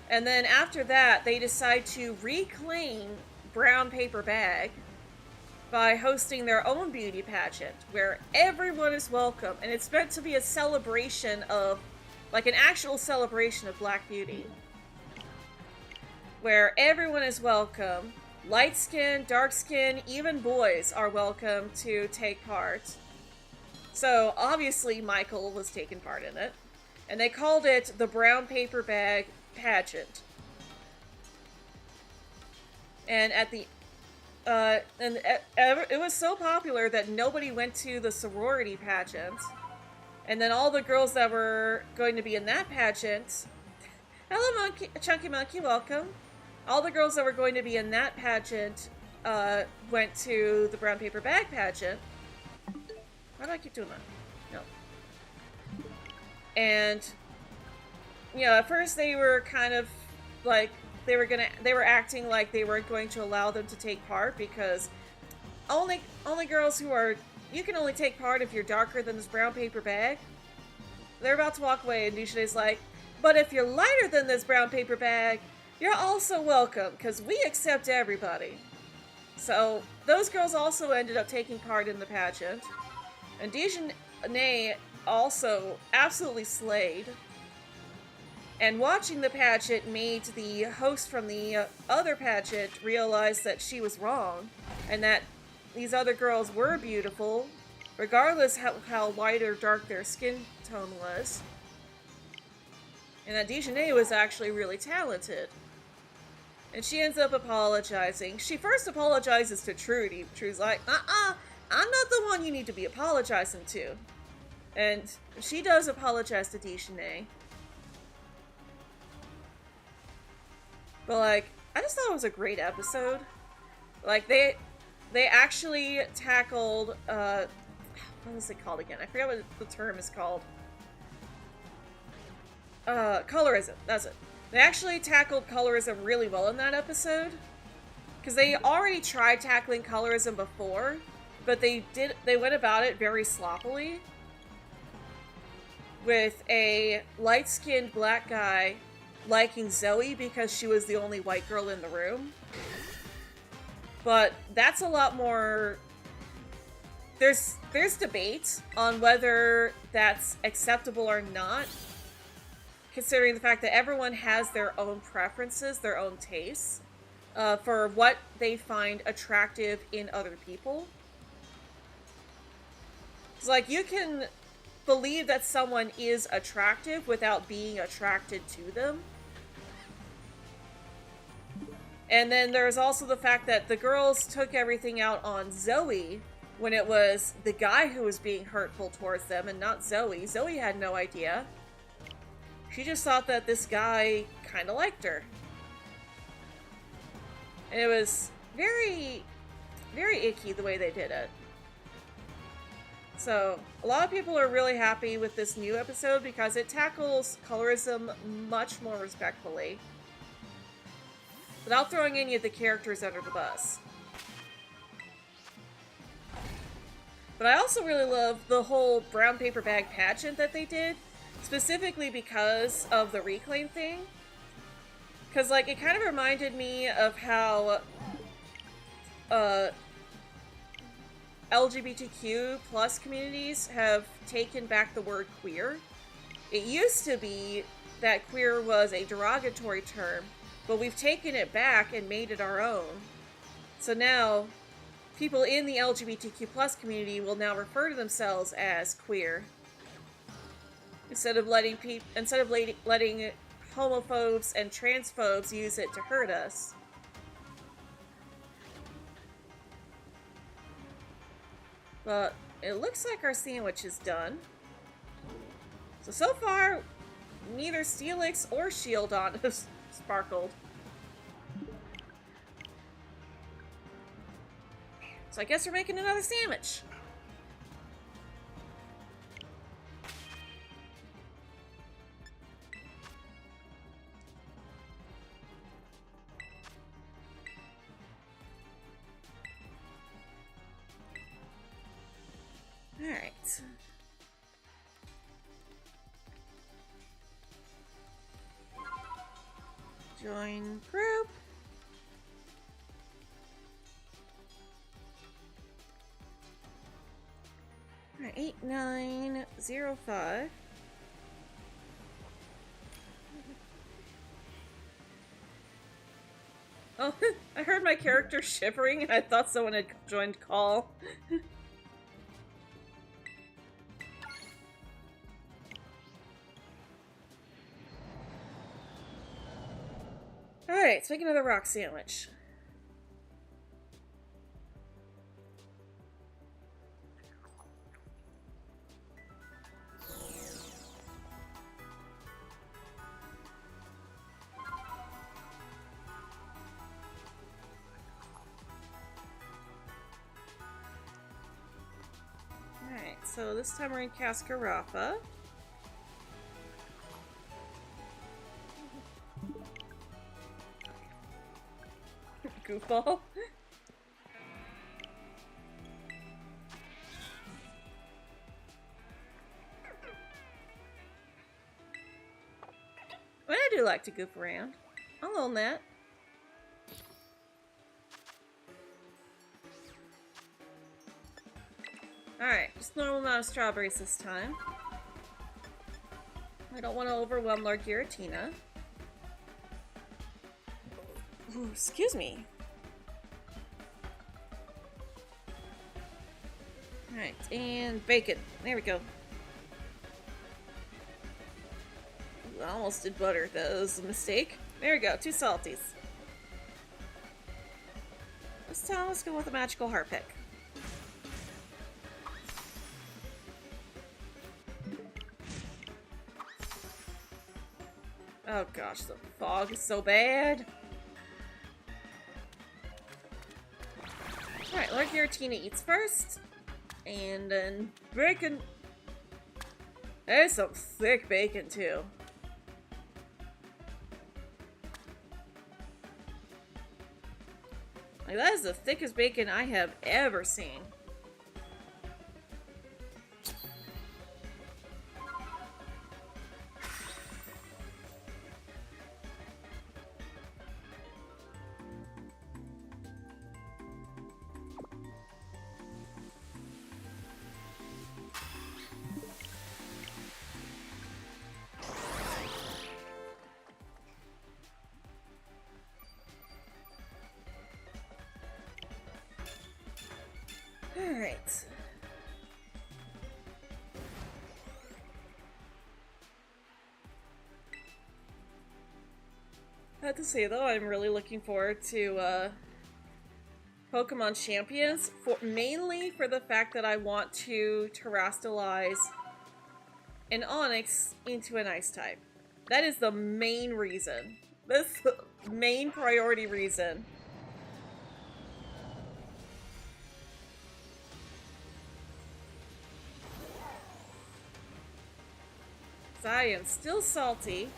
Speaker 1: And then after that, they decide to reclaim Brown Paper Bag by hosting their own beauty pageant where everyone is welcome. And it's meant to be a celebration of, an actual celebration of Black beauty. Where everyone is welcome. Light skin, dark skin, even boys are welcome to take part. So, obviously, Michael was taking part in it. And they called it the Brown Paper Bag Pageant. And it was so popular that nobody went to the sorority pageant. And then all the girls that were going to be in that pageant... Hello, Monkey, Chunky Monkey, welcome. All the girls that were going to be in that pageant went to the Brown Paper Bag Pageant. Why do I keep doing that? No. And, at first they were kind of they were acting like they weren't going to allow them to take part because only girls you can only take part if you're darker than this brown paper bag. They're about to walk away and Dejanay's like, but if you're lighter than this brown paper bag, you're also welcome, because we accept everybody. So, those girls also ended up taking part in the pageant. And Dejanay also absolutely slayed. And watching the pageant made the host from the other pageant realize that she was wrong, and that these other girls were beautiful, regardless how light or dark their skin tone was. And that Dejanay was actually really talented. And she ends up apologizing. She first apologizes to Trudy. Trudy's like, I'm not the one you need to be apologizing to. And she does apologize to Dejanay. But, like, I just thought it was a great episode. Like, they actually tackled, what was it called again? I forget what the term is called. Colorism. That's it. They actually tackled colorism really well in that episode. Because they already tried tackling colorism before, but they went about it very sloppily. With a light-skinned black guy liking Zoe because she was the only white girl in the room. But that's a lot more... There's debate on whether that's acceptable or not, considering the fact that everyone has their own preferences, their own tastes, for what they find attractive in other people. It's like, you can believe that someone is attractive without being attracted to them. And then there's also the fact that the girls took everything out on Zoe when it was the guy who was being hurtful towards them and not Zoe. Zoe had no idea. She just thought that this guy kind of liked her. And it was very, very icky the way they did it. So, a lot of people are really happy with this new episode because it tackles colorism much more respectfully, without throwing any of the characters under the bus. But I also really love the whole brown paper bag pageant that they did, specifically because of the reclaim thing. Because, like, it kind of reminded me of how LGBTQ plus communities have taken back the word queer. It used to be that queer was a derogatory term, but we've taken it back and made it our own. So now, people in the LGBTQ plus community will now refer to themselves as queer, instead of letting homophobes and transphobes use it to hurt us. But it looks like our sandwich is done. So far, neither Steelix or Shieldon has sparkled. So I guess we're making another sandwich. Alright. Join group. Alright, 8905. Oh, I heard my character shivering and I thought someone had joined call. Alright, let's make another rock sandwich. Alright, so this time we're in Cascarapa. Goofball. Well, I do like to goof around. I'll own that. Alright, just normal amount of strawberries this time. I don't want to overwhelm Lord Giratina. Ooh, excuse me. Alright, and bacon. There we go. Ooh, I almost did butter. That was a mistake. There we go, 2 salties. Let's go with a magical heart pick. Oh gosh, the fog is so bad. Alright, Lord Giratina eats first. And then bacon. There's some thick bacon too. Like, that is the thickest bacon I have ever seen. Alright. I have to say though, I'm really looking forward to Pokemon Champions, mainly for the fact that I want to terrestrialize an Onix into an Ice type. That is the main reason. That's the main priority reason. I am still salty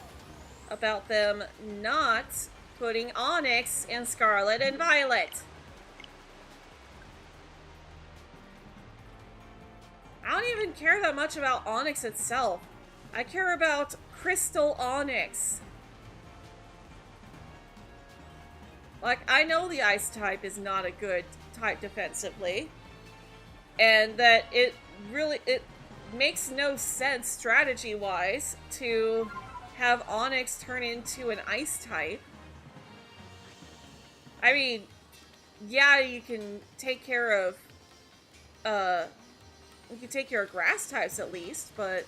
Speaker 1: about them not putting Onix in Scarlet and Violet. I don't even care that much about Onix itself. I care about Crystal Onix. Like, I know the Ice type is not a good type defensively, and that it makes no sense strategy-wise to have Onix turn into an Ice type. I mean, yeah, you can take care of, grass types at least, but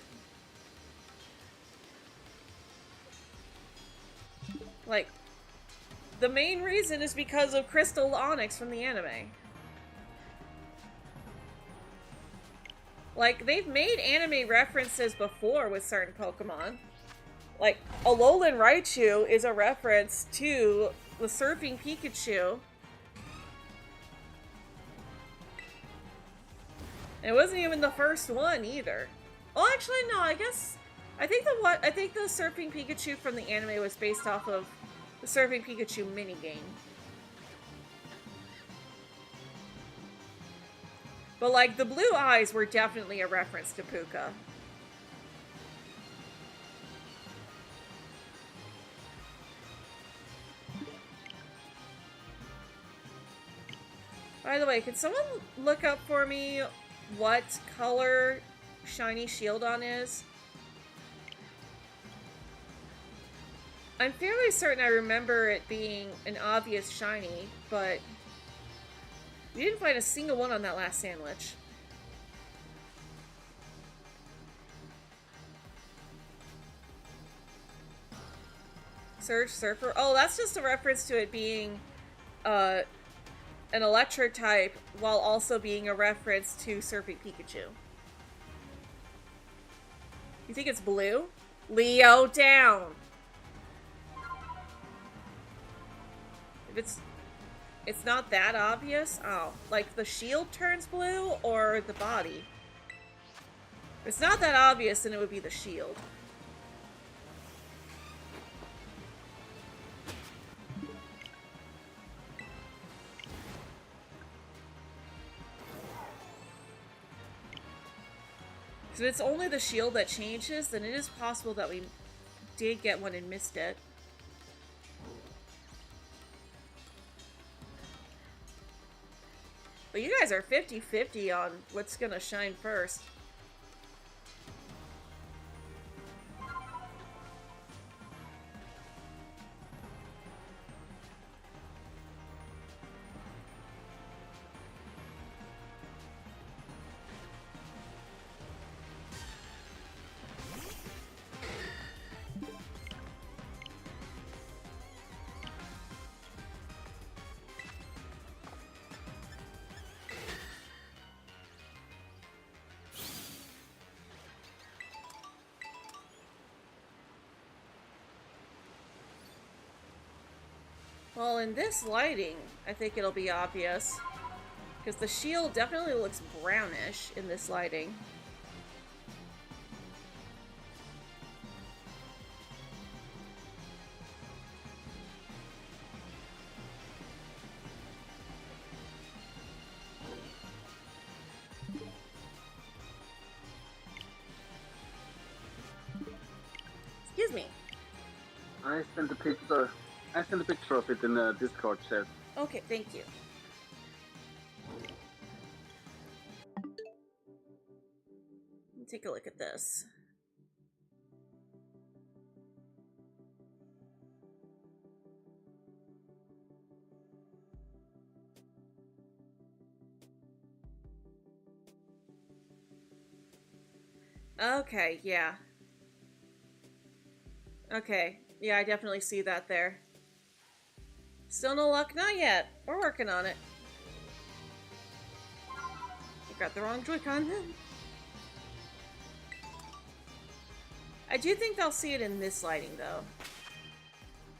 Speaker 1: like, the main reason is because of Crystal Onix from the anime. Like, they've made anime references before with certain Pokemon. Like, Alolan Raichu is a reference to the Surfing Pikachu. It wasn't even the first one either. Oh, actually, no. I think the Surfing Pikachu from the anime was based off of the Surfing Pikachu minigame. But, like, the blue eyes were definitely a reference to Puka. By the way, can someone look up for me what color Shiny Shieldon is? I'm fairly certain I remember it being an obvious shiny, but we didn't find a single one on that last sandwich. Surge Surfer? Oh, that's just a reference to it being an electric type while also being a reference to Surfing Pikachu. You think it's blue? Leo down! If it's not that obvious. Oh, like the shield turns blue or the body? If it's not that obvious, then it would be the shield. If it's only the shield that changes, then it is possible that we did get one and missed it. But you guys are 50-50 on what's gonna shine first. Well, in this lighting, I think it'll be obvious. Because the shield definitely looks brownish in this lighting. Excuse me.
Speaker 2: I sent a picture. I sent a picture of it in the Discord chat.
Speaker 1: Okay, thank you. Let me take a look at this. Okay, yeah. Okay, yeah, I definitely see that there. Still no luck? Not yet. We're working on it. I got the wrong Joy-Con. I do think they'll see it in this lighting, though.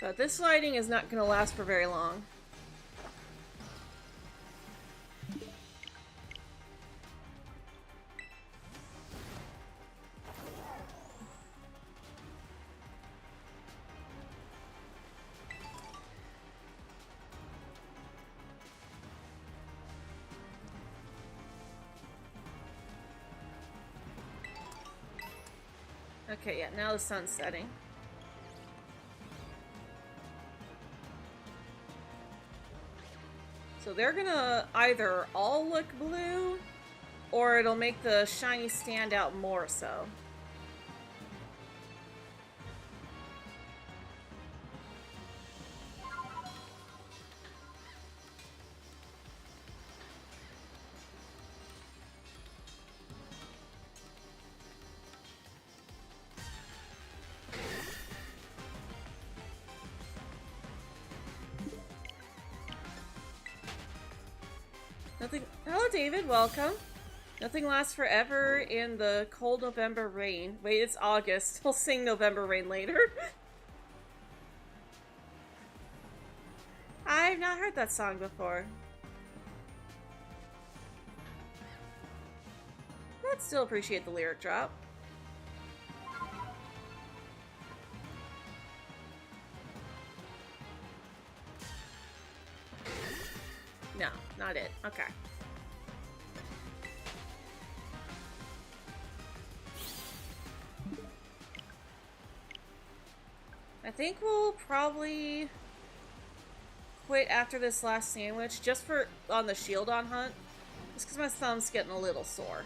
Speaker 1: But this lighting is not going to last for very long. Okay, yeah, now the sun's setting. So they're gonna either all look blue, or it'll make the shiny stand out more so. Nothing. Hello, David. Welcome. Nothing lasts forever in the cold November rain. Wait, it's August. We'll sing November Rain later. I've not heard that song before. I'd still appreciate the lyric drop. No, not it. Okay. I think we'll probably quit after this last sandwich, just for on the shield on hunt. Just because my thumb's getting a little sore.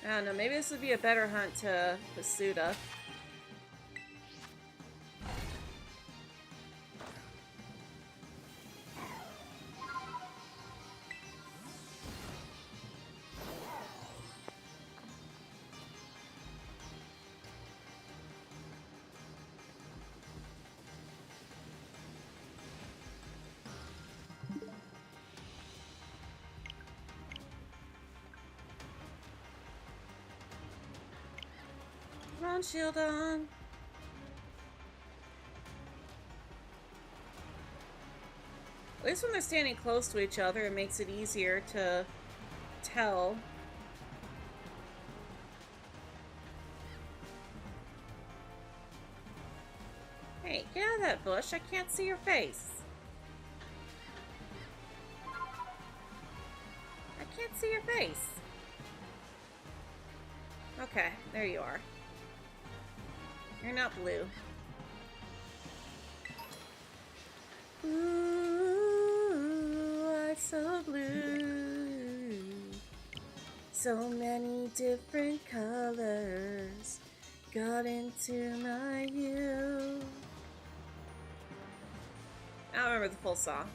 Speaker 1: I don't know, maybe this would be a better hunt to Suda. Come on, shield on. At least when they're standing close to each other, it makes it easier to tell. Hey, get out of that bush. I can't see your face. I can't see your face. Okay, there you are. You're not blue. Ooh, I'm so blue. So many different colors got into my view. I don't remember the full song.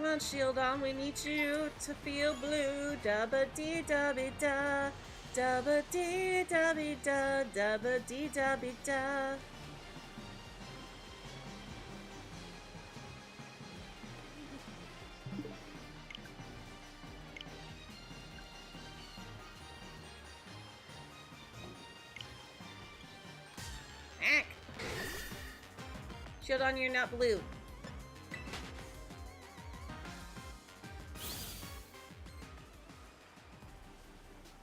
Speaker 1: Come on, shield on, we need you to feel blue. Dabba dee dabby da. Dabba dee dabby da. Dabba dee dabby da. Shield on, you're not blue.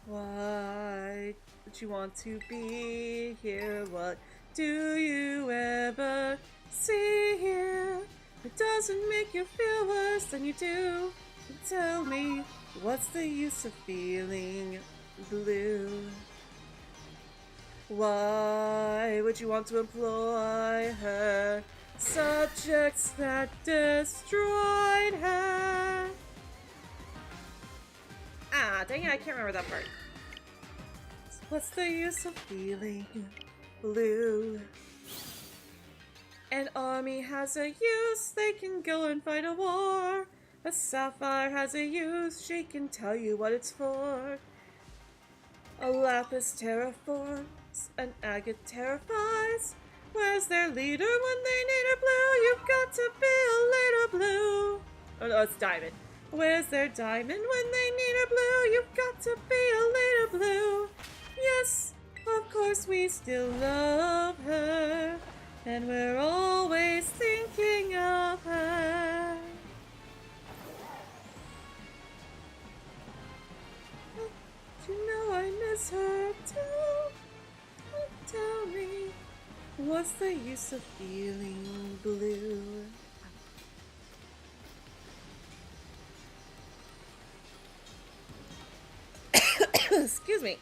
Speaker 1: Why would you want to be here? What do you ever see here? It doesn't make you feel worse than you do. Tell me, what's the use of feeling blue? Why would you want to employ her? Subjects that destroyed her. Ah, dang it, I can't remember that part. So what's the use of feeling blue? An army has a use, they can go and fight a war. A sapphire has a use, she can tell you what it's for. A lapis terraforms, an agate terrifies. Where's their leader when they need a blue? You've got to be a little blue. Oh no, it's diamond. Where's their diamond when they need a blue? You've got to be a little blue. Yes, of course we still love her, and we're always thinking of her. You know I miss her too. Tell me, what's the use of feeling blue? Excuse me.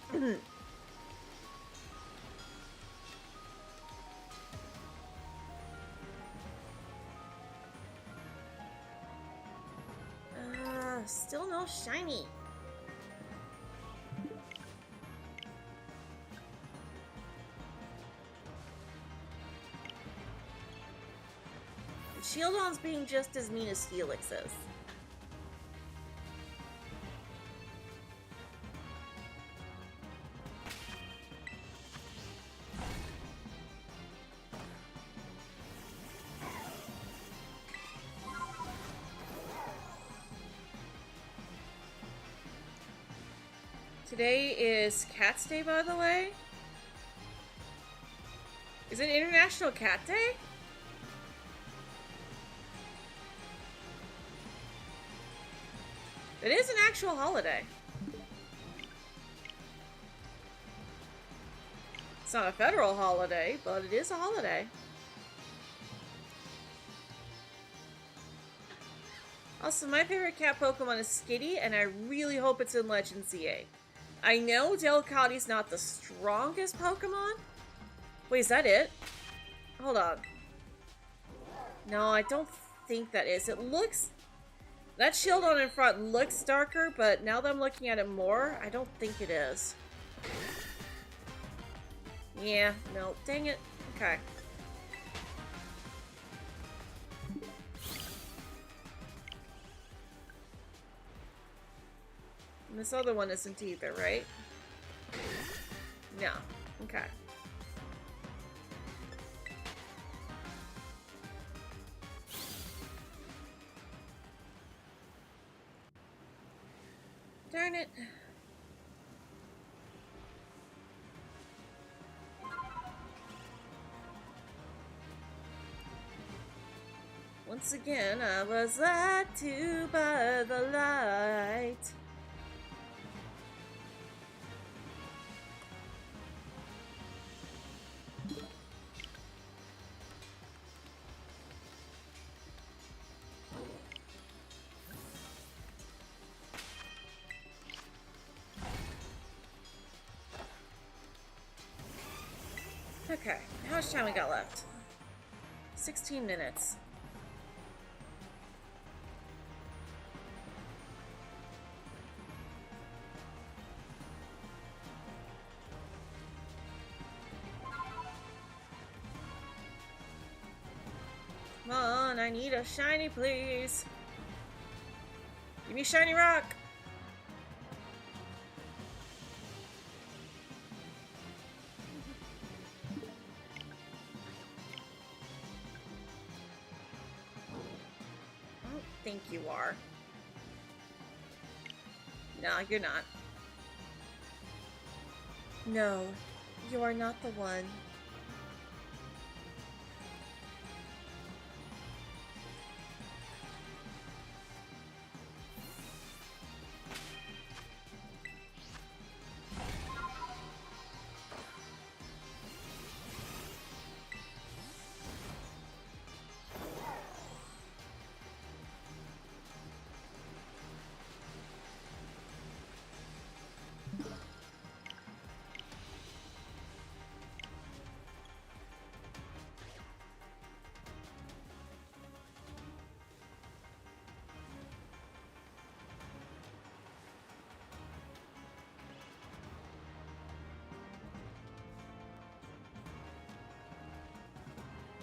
Speaker 1: Still no shiny. Shieldon's being just as mean as Helix is. Today is Cat's Day, by the way. Is it International Cat Day? It is an actual holiday. It's not a federal holiday, but it is a holiday. Also, my favorite cat Pokemon is Skitty, and I really hope it's in Legend CA. I know Delicati's not the strongest Pokemon. Wait, is that it? Hold on. No, I don't think that is. It looks... That Shieldon in front looks darker, but now that I'm looking at it more, I don't think it is. Yeah, no, dang it. Okay. And this other one isn't either, right? No. Okay. Darn it. Once again, I was lied to by the light. Okay, how much time we got left? 16 minutes. Come on, I need a shiny, please. Give me shiny rock! I don't think you are. No, you're not. No, you are not the one.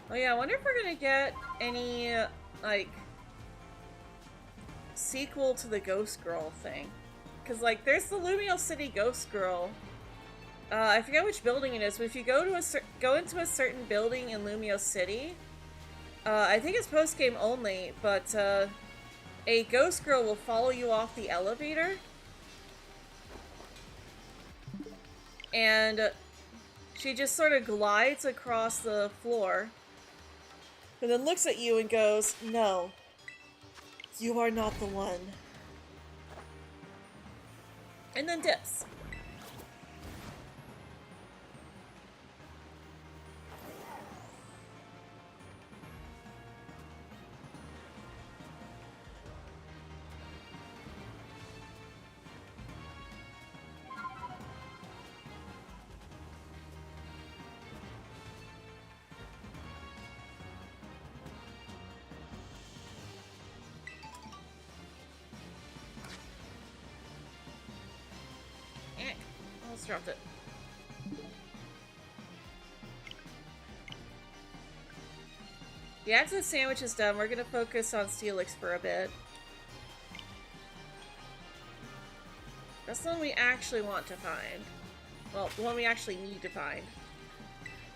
Speaker 1: Oh yeah, I wonder if we're gonna get any, like, sequel to the Ghost Girl thing. Because, like, there's the Lumio City Ghost Girl. I forget which building it is, but if you go to go into a certain building in Lumio City, I think it's post-game only, but, a Ghost Girl will follow you off the elevator. And she just sort of glides across the floor. And then looks at you and goes, "No, you are not the one." And then dips. Almost dropped it. The accident sandwich is done. We're gonna focus on Steelix for a bit. That's the one we actually want to find. Well, the one we actually need to find.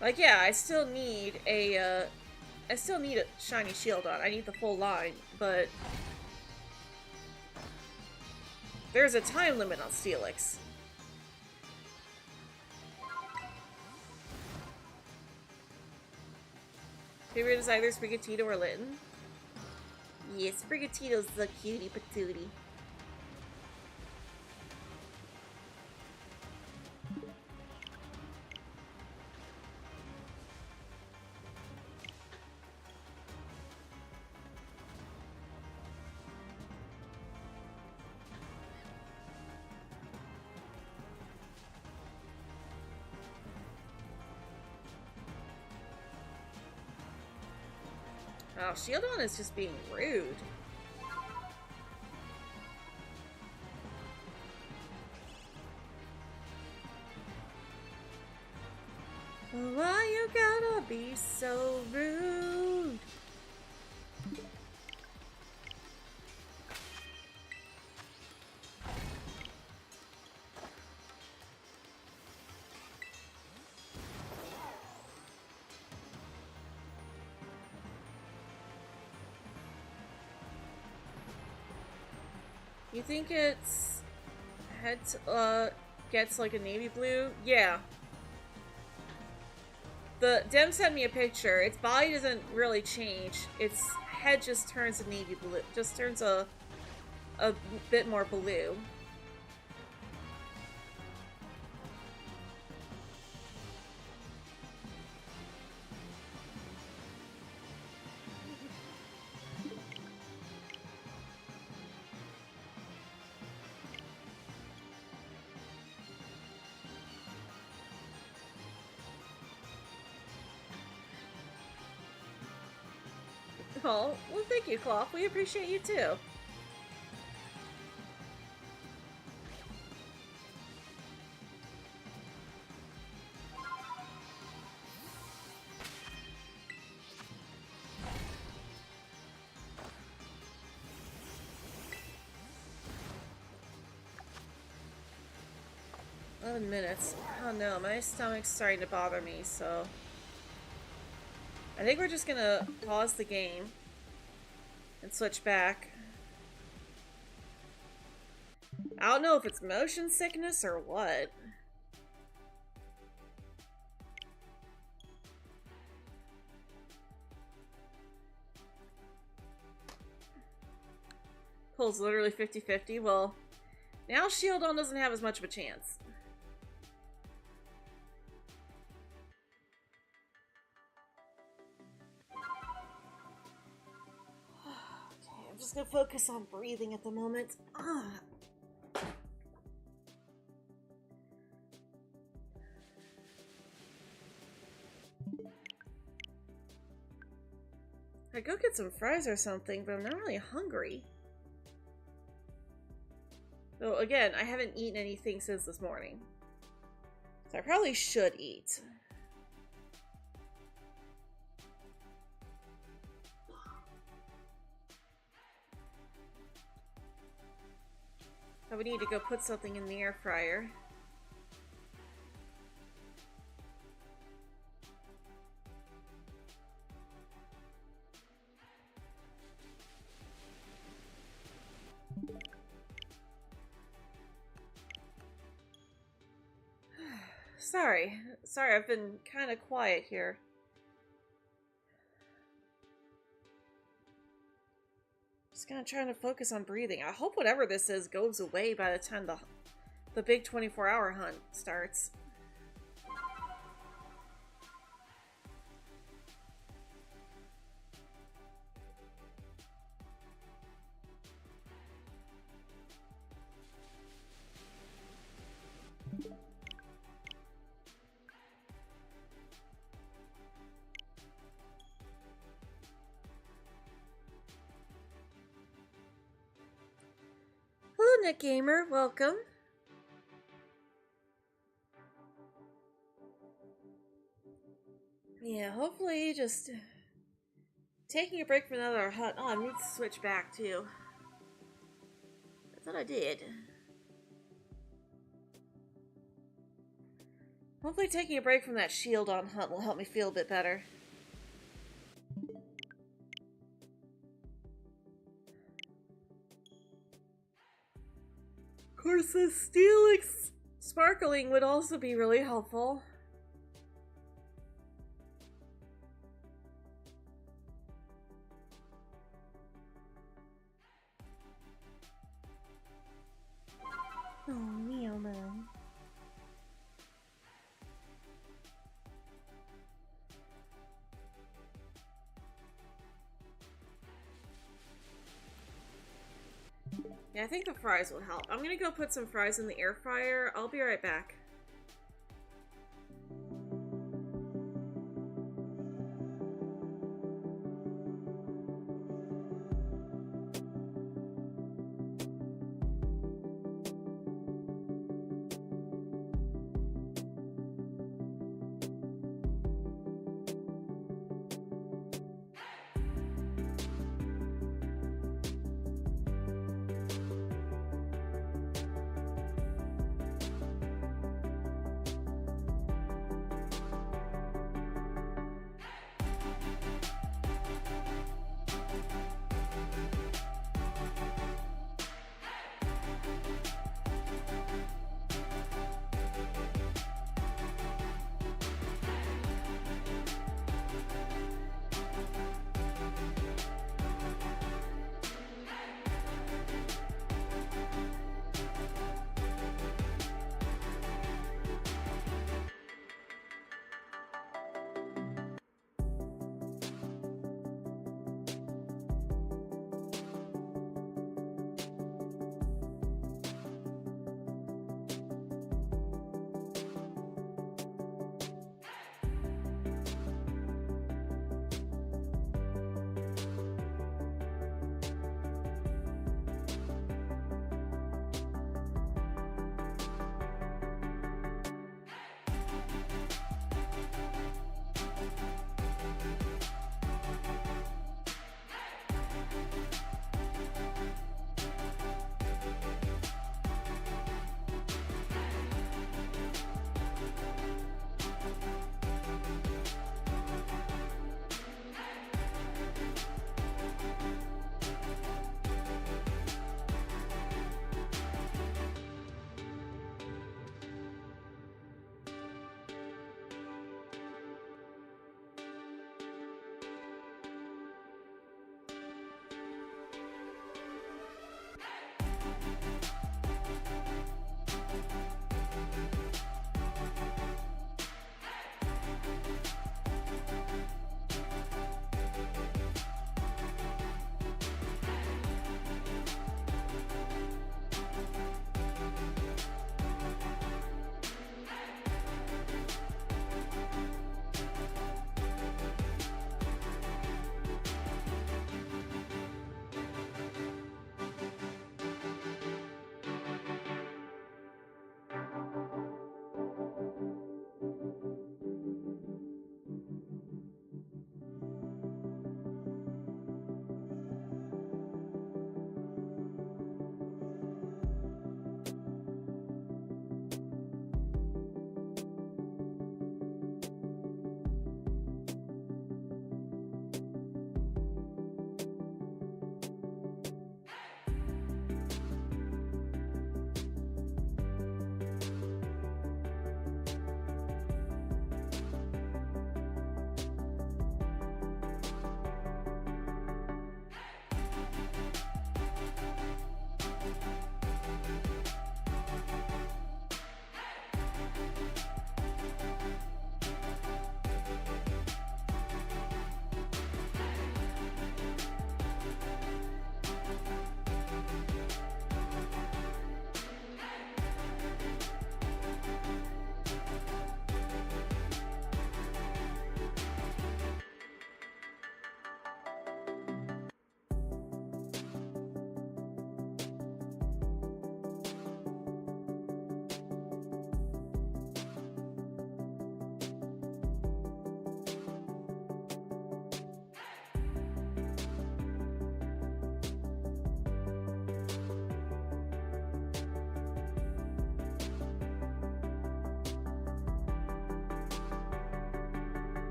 Speaker 1: Like, yeah, I still need a shiny shield on. I need the full line, but there's a time limit on Steelix. Favorite is either Sprigatito or Litten? Yeah, Sprigatito's the cutie patootie. Oh, Shieldon is just being rude. Why you gotta be so rude? You think it's gets like a navy blue? Yeah. The Dem sent me a picture. Its body doesn't really change. Its head just turns a navy blue. Just turns a bit more blue. Oh, well, thank you, Cloth. We appreciate you too. 11 minutes. Oh no, my stomach's starting to bother me, so... I think we're just gonna pause the game and switch back. I don't know if it's motion sickness or what. Pull's literally 50-50. Well, now Shieldon doesn't have as much of a chance. Okay, I'm just gonna focus on breathing at the moment. I'd go get some fries or something, but I'm not really hungry. So again, I haven't eaten anything since this morning. So I probably should eat. I would need to go put something in the air fryer. Sorry, I've been kind of quiet here. Just kind of trying to focus on breathing. I hope whatever this is goes away by the time the big 24-hour hunt starts. Hello, Nick Gamer. Welcome. Yeah, hopefully just taking a break from another hunt. Oh, I need to switch back too. I thought I did. Hopefully taking a break from that Shieldon hunt will help me feel a bit better. Of course, the Steelix sparkling would also be really helpful. Oh, meow man. Yeah, I think the fries will help. I'm gonna go put some fries in the air fryer. I'll be right back.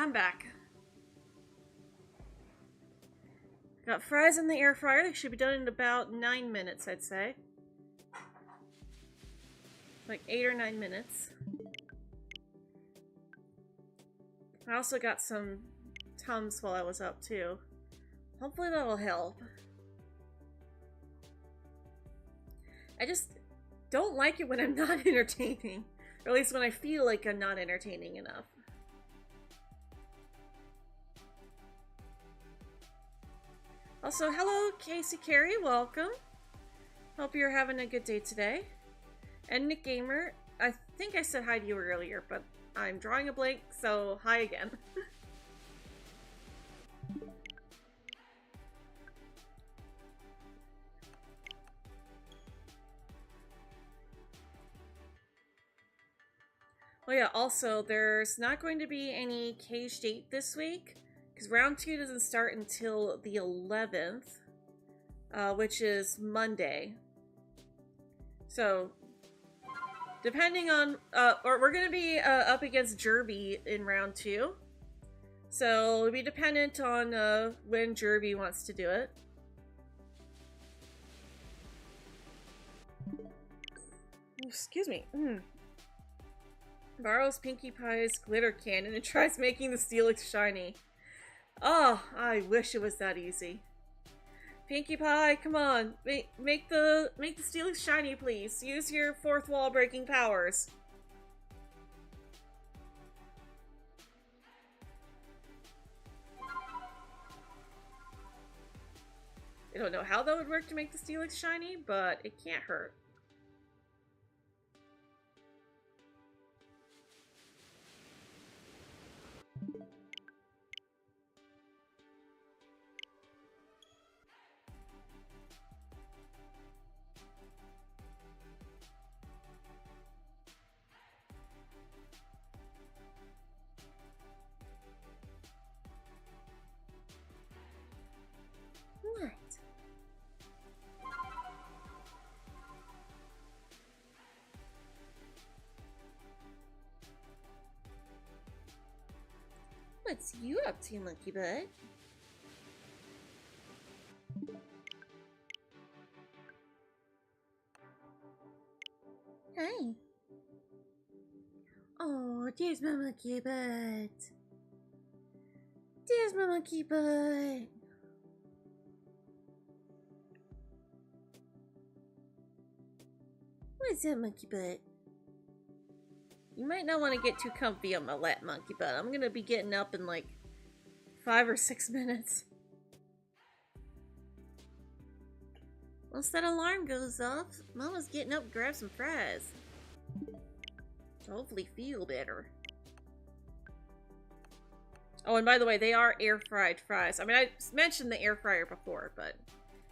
Speaker 1: I'm back. Got fries in the air fryer. They should be done in about 9 minutes, I'd say. Like 8 or 9 minutes. I also got some Tums while I was up, too. Hopefully that'll help. I just don't like it when I'm not entertaining. Or at least when I feel like I'm not entertaining enough. Also, hello, Casey Carey, welcome. Hope you're having a good day today. And Nick Gamer, I think I said hi to you earlier, but I'm drawing a blank, so hi again. Oh yeah, also, there's not going to be any Cage Date this week, because round 2 doesn't start until the 11th, which is Monday. So, depending on, or we're going to be up against Jerby in round 2. So, it'll be dependent on when Jerby wants to do it. Excuse me. Borrows Pinkie Pie's glitter cannon and tries making the Steelix shiny. Oh, I wish it was that easy. Pinkie Pie, come on. Make the Steelix shiny, please. Use your fourth wall breaking powers. I don't know how that would work to make the Steelix shiny, but it can't hurt. What? What's you up to, monkey butt? Hi. Oh, there's my monkey butt. There's my monkey butt. What's up, monkey butt? You might not want to get too comfy on my lap, monkey butt. I'm gonna be getting up in like 5 or 6 minutes. Once that alarm goes off, Mama's getting up to grab some fries. To hopefully feel better. Oh, and by the way, they are air-fried fries. I mean, I mentioned the air fryer before, but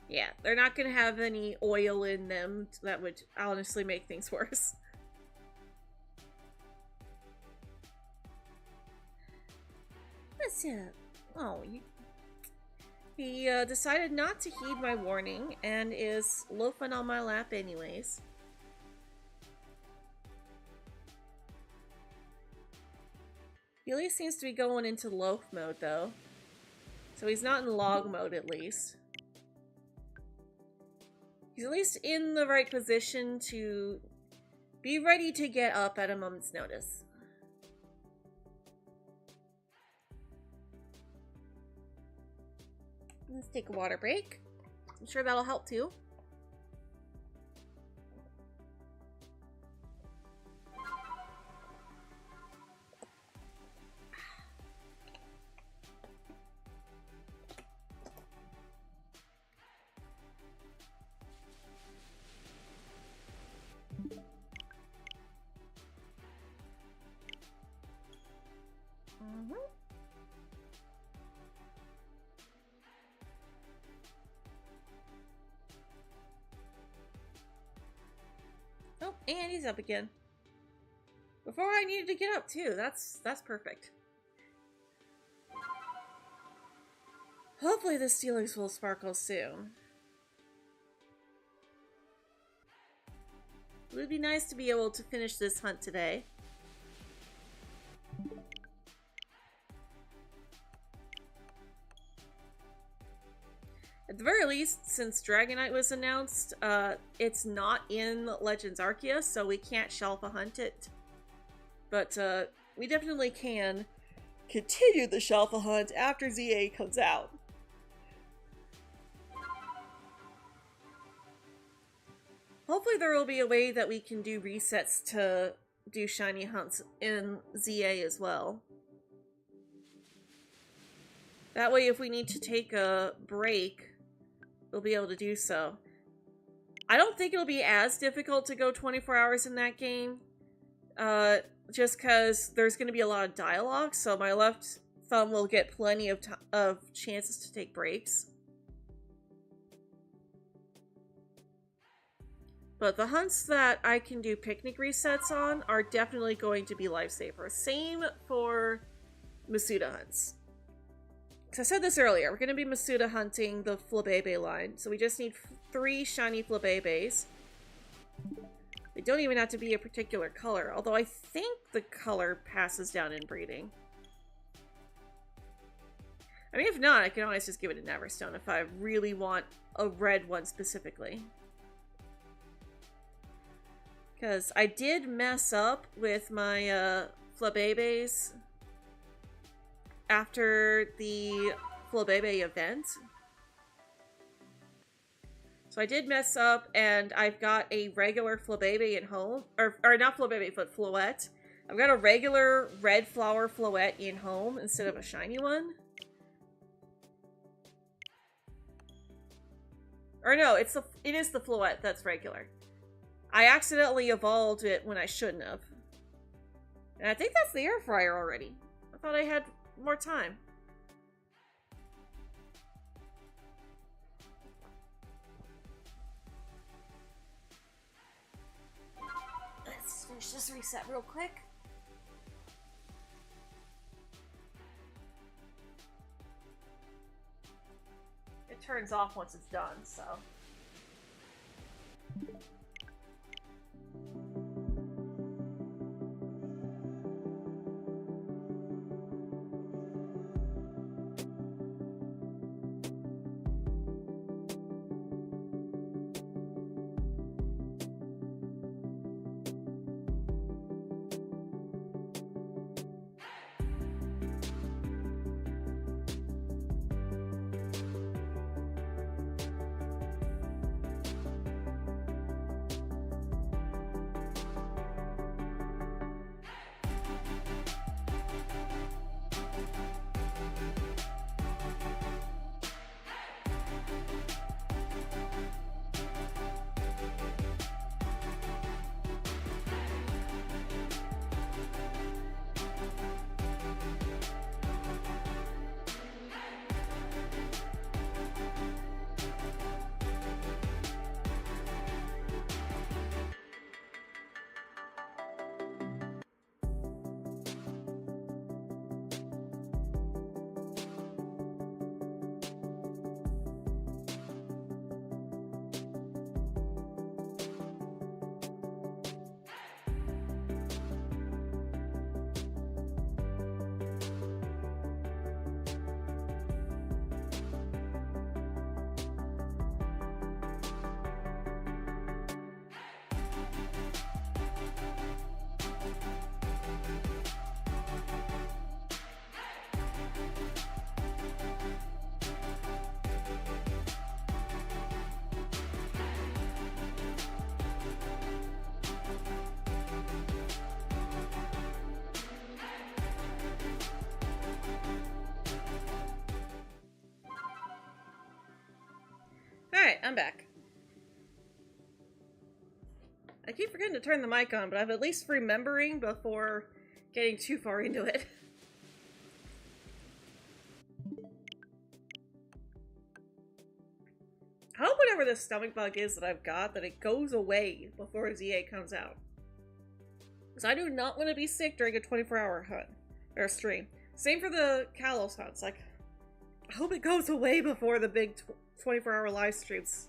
Speaker 1: yeah, they're not gonna have any oil in them. That would honestly make things worse. What's up? Oh, he decided not to heed my warning and is loafing on my lap anyways. He at least seems to be going into loaf mode though. So he's not in log mode at least. He's at least in the right position to be ready to get up at a moment's notice. Let's take a water break. I'm sure that'll help too. Oh, and he's up again. Before I needed to get up too. That's perfect. Hopefully the Steelix will sparkle soon. It would be nice to be able to finish this hunt today. At the very least, since Dragonite was announced, it's not in Legends Arceus, so we can't Shalpha hunt it. But we definitely can continue the Shalpha hunt after ZA comes out. Hopefully there will be a way that we can do resets to do shiny hunts in ZA as well. That way, if we need to take a break, we'll be able to do so. I don't think it'll be as difficult to go 24 hours in that game, just because there's going to be a lot of dialogue, so my left thumb will get plenty of chances to take breaks. But the hunts that I can do picnic resets on are definitely going to be lifesavers. Same for Masuda hunts. Because I said this earlier, we're going to be Masuda hunting the Flabebe line. So we just need 3 shiny Flabebes. They don't even have to be a particular color, although I think the color passes down in breeding. I mean, if not, I can always just give it a Neverstone if I really want a red one specifically. Because I did mess up with my Flabebes after the Flabebe event. So I did mess up, and I've got a regular Flabebe at home. Or not Flabebe, but Floette. I've got a regular red flower Floette in home instead of a shiny one. Or no, it is the Floette that's regular. I accidentally evolved it when I shouldn't have. And I think that's the air fryer already. I thought I had more time. Let's finish this reset real quick. It turns off once it's done, so... Alright, I'm back. I keep forgetting to turn the mic on, but I'm at least remembering before getting too far into it. I hope whatever this stomach bug is that I've got, that it goes away before ZA comes out. Because I do not want to be sick during a 24-hour hunt, or stream. Same for the Kalos hunts, like, I hope it goes away before the big 24-hour live streams.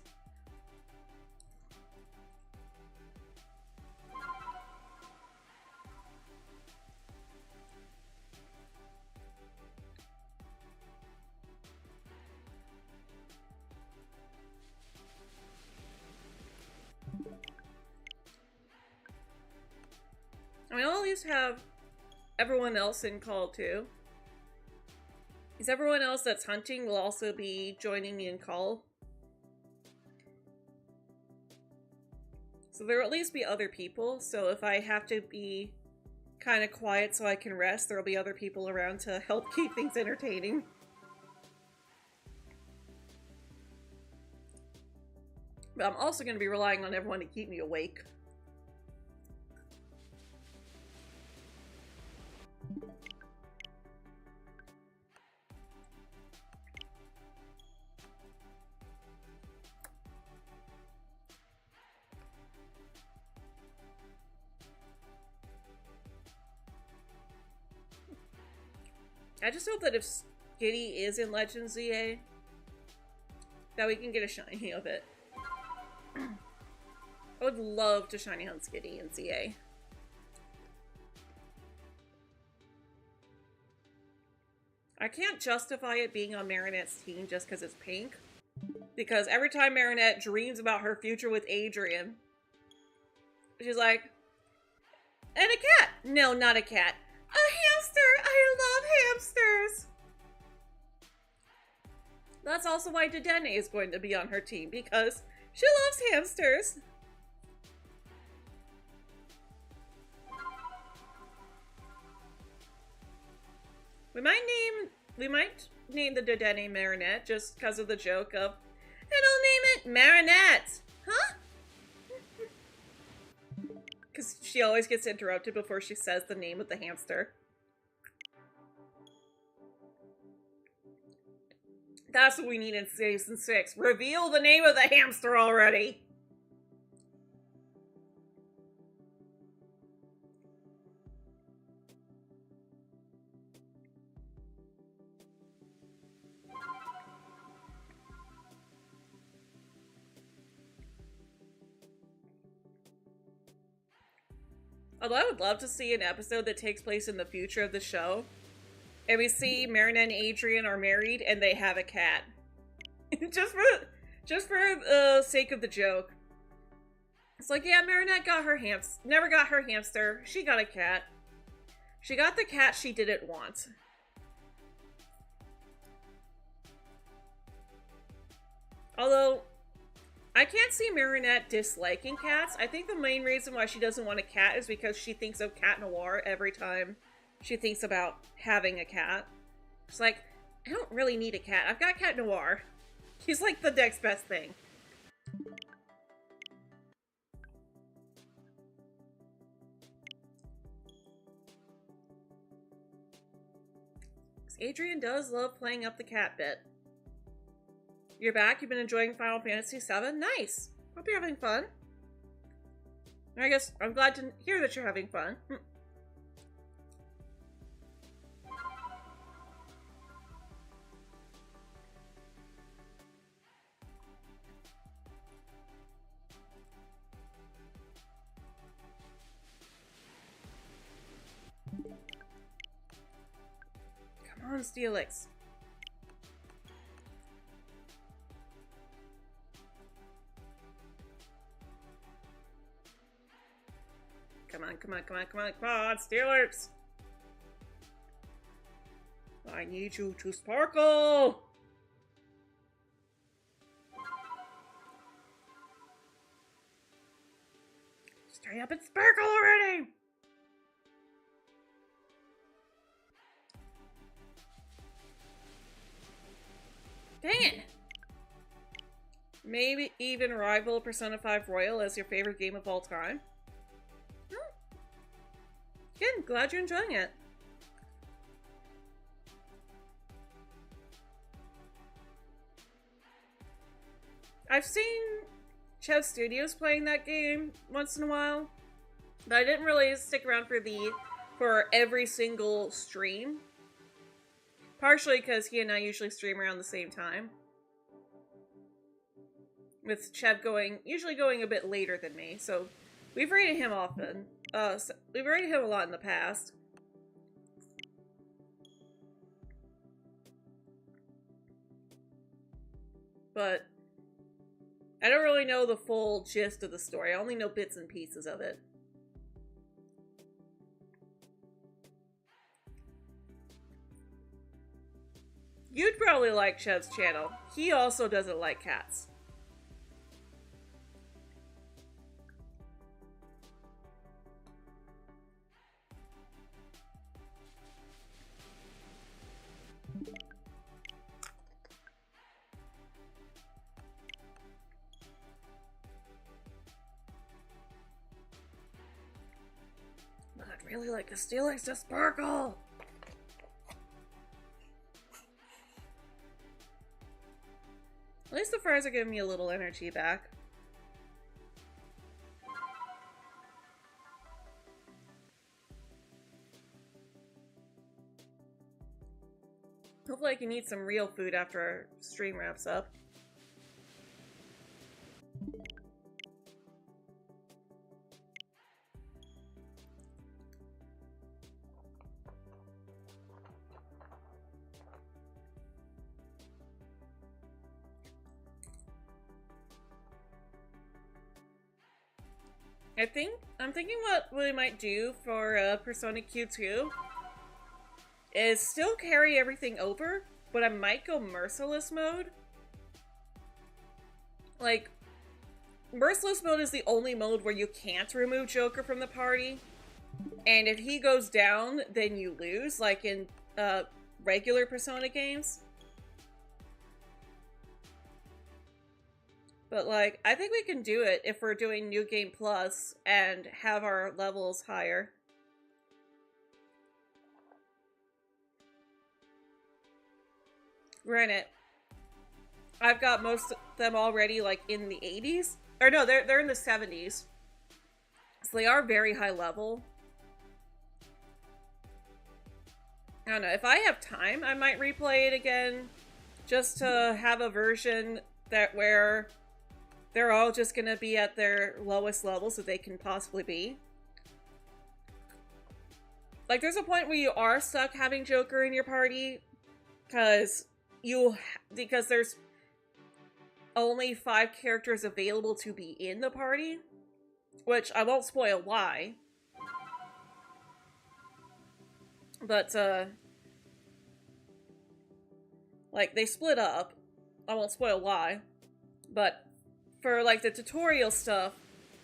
Speaker 1: just have everyone else in call too? Is everyone else that's hunting will also be joining me in call? So there will at least be other people, so if I have to be kind of quiet so I can rest, there will be other people around to help keep things entertaining. But I'm also going to be relying on everyone to keep me awake. I just hope that if Skitty is in Legends ZA, that we can get a shiny of it. I would love to shiny hunt Skitty in ZA. I can't justify it being on Marinette's team just because it's pink. Because every time Marinette dreams about her future with Adrian, she's like, and a cat! No, not a cat. A hamster! I love hamsters! That's also why Dedenne is going to be on her team, because she loves hamsters. We might name the Dedenne Marinette just because of the joke of, and I'll name it Marinette! Huh? Because she always gets interrupted before she says the name of the hamster. That's what we need in Season 6. Reveal the name of the hamster already! Although I would love to see an episode that takes place in the future of the show, and we see Marinette and Adrian are married and they have a cat. just for the sake of the joke. It's like, yeah, Marinette got her never got her hamster. She got a cat. She got the cat she didn't want. Although, I can't see Marinette disliking cats. I think the main reason why she doesn't want a cat is because she thinks of Cat Noir every time she thinks about having a cat. She's like, I don't really need a cat. I've got Cat Noir. He's like the next best thing. Adrian does love playing up the cat bit. You're back? You've been enjoying Final Fantasy VII? Nice! Hope you're having fun. I guess I'm glad to hear that you're having fun. Come on, Steelix. Come on, come on, come on, come on, come on, Steelix! I need you to sparkle! Just hurry up and sparkle already! Dang it! Maybe even rival Persona 5 Royal as your favorite game of all time? Good, glad you're enjoying it. I've seen Chev Studios playing that game once in a while, but I didn't really stick around for every single stream. Partially because he and I usually stream around the same time. With Chev usually going a bit later than me, so we've rated him often. We've rated him a lot in the past. But I don't really know the full gist of the story. I only know bits and pieces of it. You'd probably like Chev's channel. He also doesn't like cats. I'd really like the Steelix to sparkle! At least the fries are giving me a little energy back. Hopefully I can eat some real food after our stream wraps up. I'm thinking what we might do for Persona Q2 is still carry everything over, but I might go Merciless mode. Like, Merciless mode is the only mode where you can't remove Joker from the party, and if he goes down, then you lose, like in regular Persona games. But, like, I think we can do it if we're doing New Game Plus and have our levels higher. Granted, I've got most of them already, like, in the 80s. Or no, they're in the 70s. So they are very high level. I don't know, if I have time, I might replay it again. Just to have a version that where they're all just gonna be at their lowest levels that they can possibly be. Like, there's a point where you are stuck having Joker in your party, because there's only 5 characters available to be in the party, which I won't spoil why. But, like, they split up. I won't spoil why. But for, like, the tutorial stuff,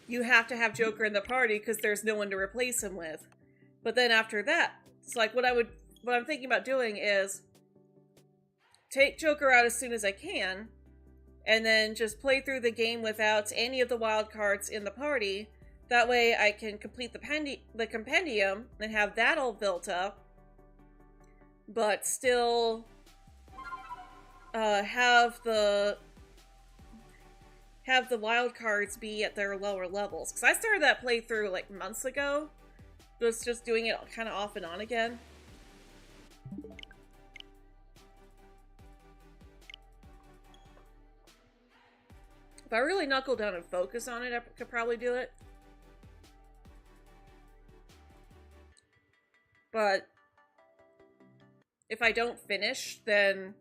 Speaker 1: you have to have Joker in the party because there's no one to replace him with. But then after that, it's like, what I'm thinking about doing is take Joker out as soon as I can, and then just play through the game without any of the wild cards in the party. That way I can complete the compendium and have that all built up, but still have the wild cards be at their lower levels. Because I started that playthrough like months ago. Just doing it kind of off and on again. If I really knuckle down and focus on it, I could probably do it. But if I don't finish, then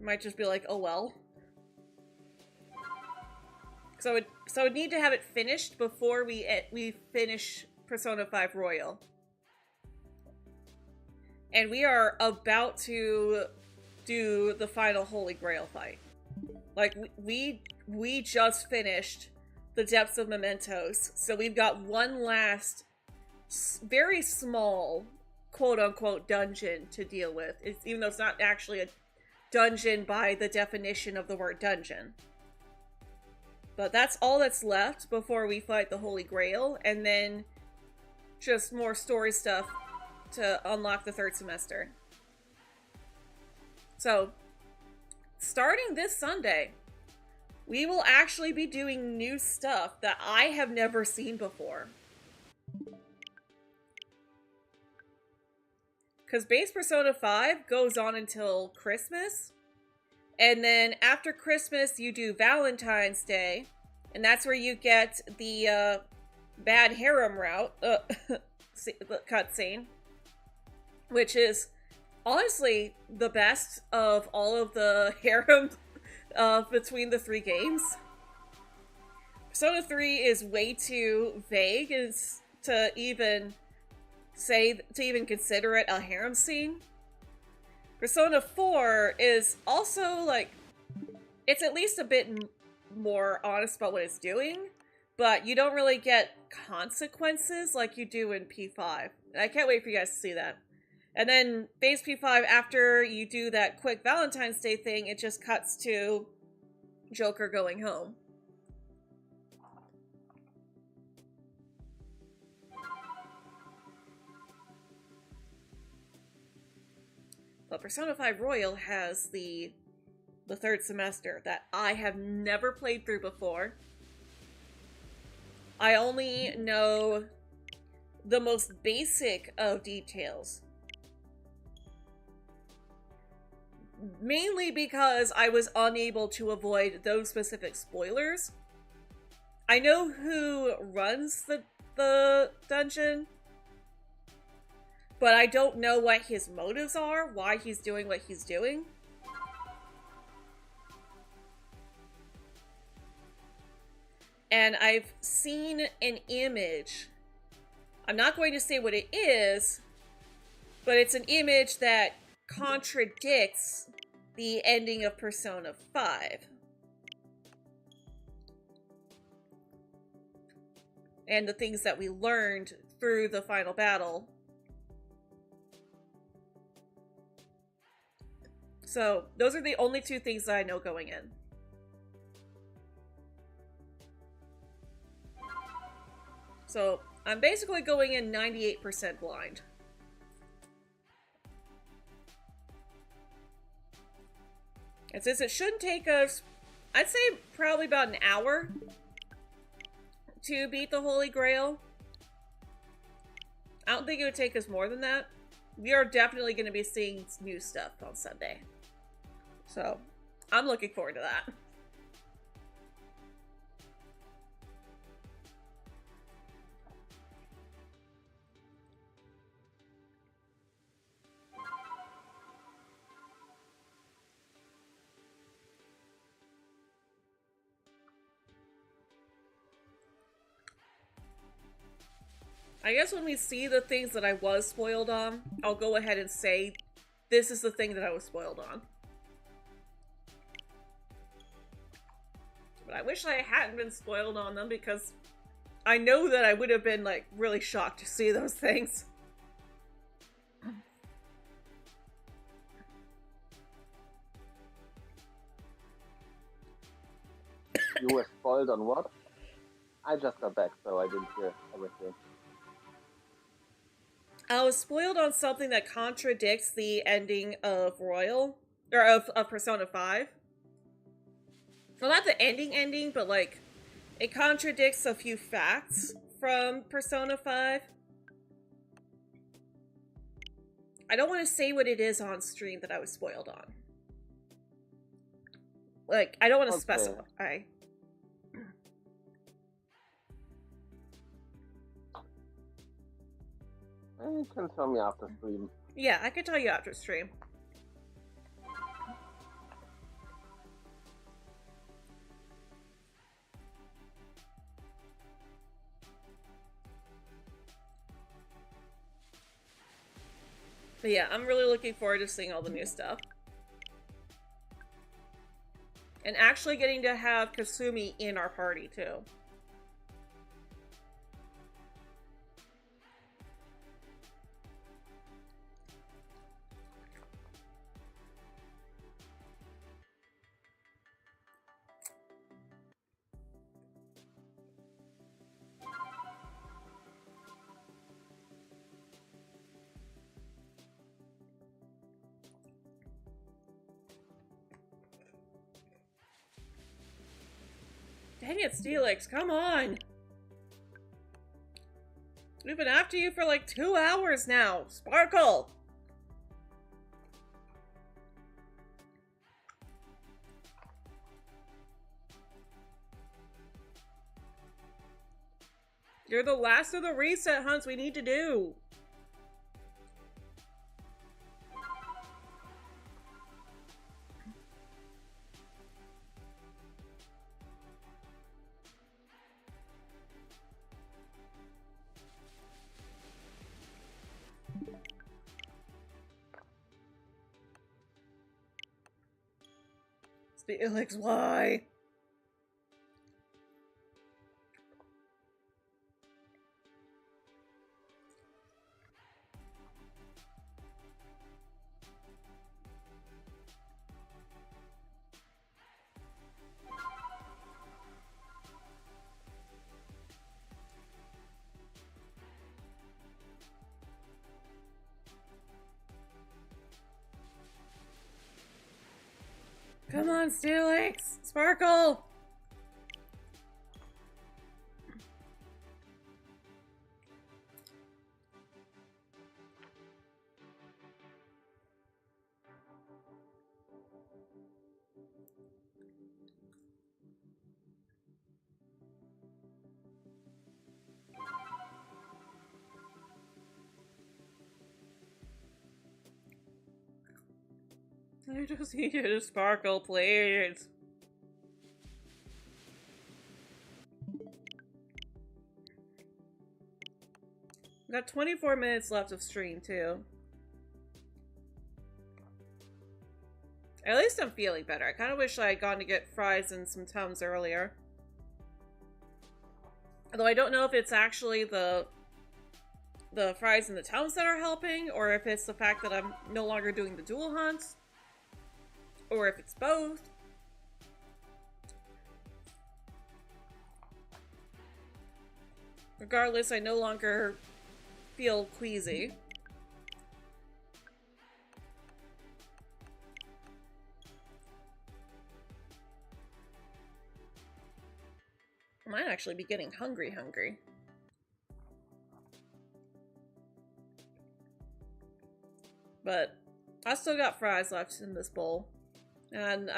Speaker 1: might just be like, oh well. So I'd need to have it finished before we finish Persona 5 Royal. And we are about to do the final Holy Grail fight. Like, we just finished the Depths of Mementos, so we've got one last very small quote-unquote dungeon to deal with, even though it's not actually a dungeon by the definition of the word dungeon. But that's all that's left before we fight the Holy Grail, and then just more story stuff to unlock the third semester. So, starting this Sunday, we will actually be doing new stuff that I have never seen before. Because base Persona 5 goes on until Christmas. And then after Christmas, you do Valentine's Day. And that's where you get the bad harem route cutscene. Which is honestly the best of all of the harem between the 3 games. Persona 3 is way too vague to even consider it a harem scene. Persona 4 is also, like, it's at least a bit more honest about what it's doing, but you don't really get consequences like you do in P5. And I can't wait for you guys to see that. And then Phase P5, after you do that quick Valentine's Day thing, it just cuts to Joker going home. But Persona 5 Royal has the third semester that I have never played through before. I only know the most basic of details. Mainly because I was unable to avoid those specific spoilers. I know who runs the dungeon, but I don't know what his motives are, why he's doing what he's doing. And I've seen an image. I'm not going to say what it is, but it's an image that contradicts the ending of Persona 5. And the things that we learned through the final battle. So, those are the only two things that I know going in. So, I'm basically going in 98% blind. And since it shouldn't take us, I'd say probably about an hour to beat the Holy Grail. I don't think it would take us more than that. We are definitely going to be seeing new stuff on Sunday. So, I'm looking forward to that. I guess when we see the things that I was spoiled on, I'll go ahead and say, this is the thing that I was spoiled on. But I wish I hadn't been spoiled on them, because I know that I would have been, like, really shocked to see those things.
Speaker 2: You were spoiled on what? I just got back, so I didn't hear everything.
Speaker 1: I was spoiled on something that contradicts the ending of Royal, or of Persona 5. Well, not the ending, but like, it contradicts a few facts from Persona 5. I don't want to say what it is on stream that I was spoiled on. Like, I don't want to specify.
Speaker 2: You can tell me after stream.
Speaker 1: Yeah, I can tell you after stream. But yeah, I'm really looking forward to seeing all the new stuff. And actually getting to have Kasumi in our party, too. Dang it, Steelix, come on! We've been after you for like 2 hours now! Sparkle! You're the last of the reset hunts we need to do! Felix, why? Come on, Steelix! Sparkle! I just need you to sparkle, please. I've got 24 minutes left of stream, too. At least I'm feeling better. I kind of wish I had gone to get fries and some Tums earlier. Although I don't know if it's actually the fries and the Tums that are helping, or if it's the fact that I'm no longer doing the dual hunts. Or if it's both. Regardless, I no longer feel queasy. I might actually be getting hungry. But I still got fries left in this bowl. And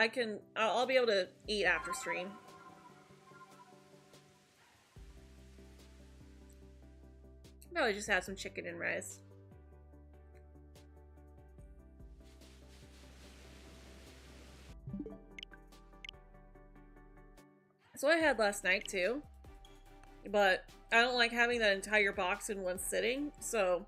Speaker 1: I'll be able to eat after stream. Probably just have some chicken and rice. That's what I had last night too. But I don't like having that entire box in one sitting, so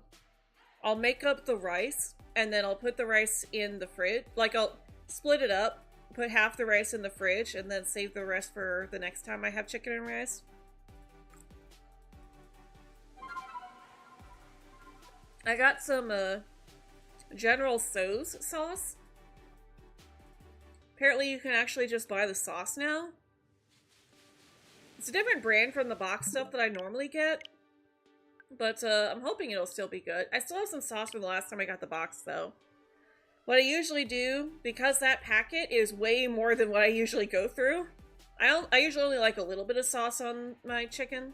Speaker 1: I'll make up the rice and then I'll put the rice in the fridge. Like, I'll split it up, put half the rice in the fridge, and then save the rest for the next time I have chicken and rice. I got some General Tso's sauce. Apparently you can actually just buy the sauce now. It's a different brand from the box stuff that I normally get. But I'm hoping it'll still be good. I still have some sauce from the last time I got the box though. What I usually do, because that packet is way more than what I usually go through, I usually only like a little bit of sauce on my chicken.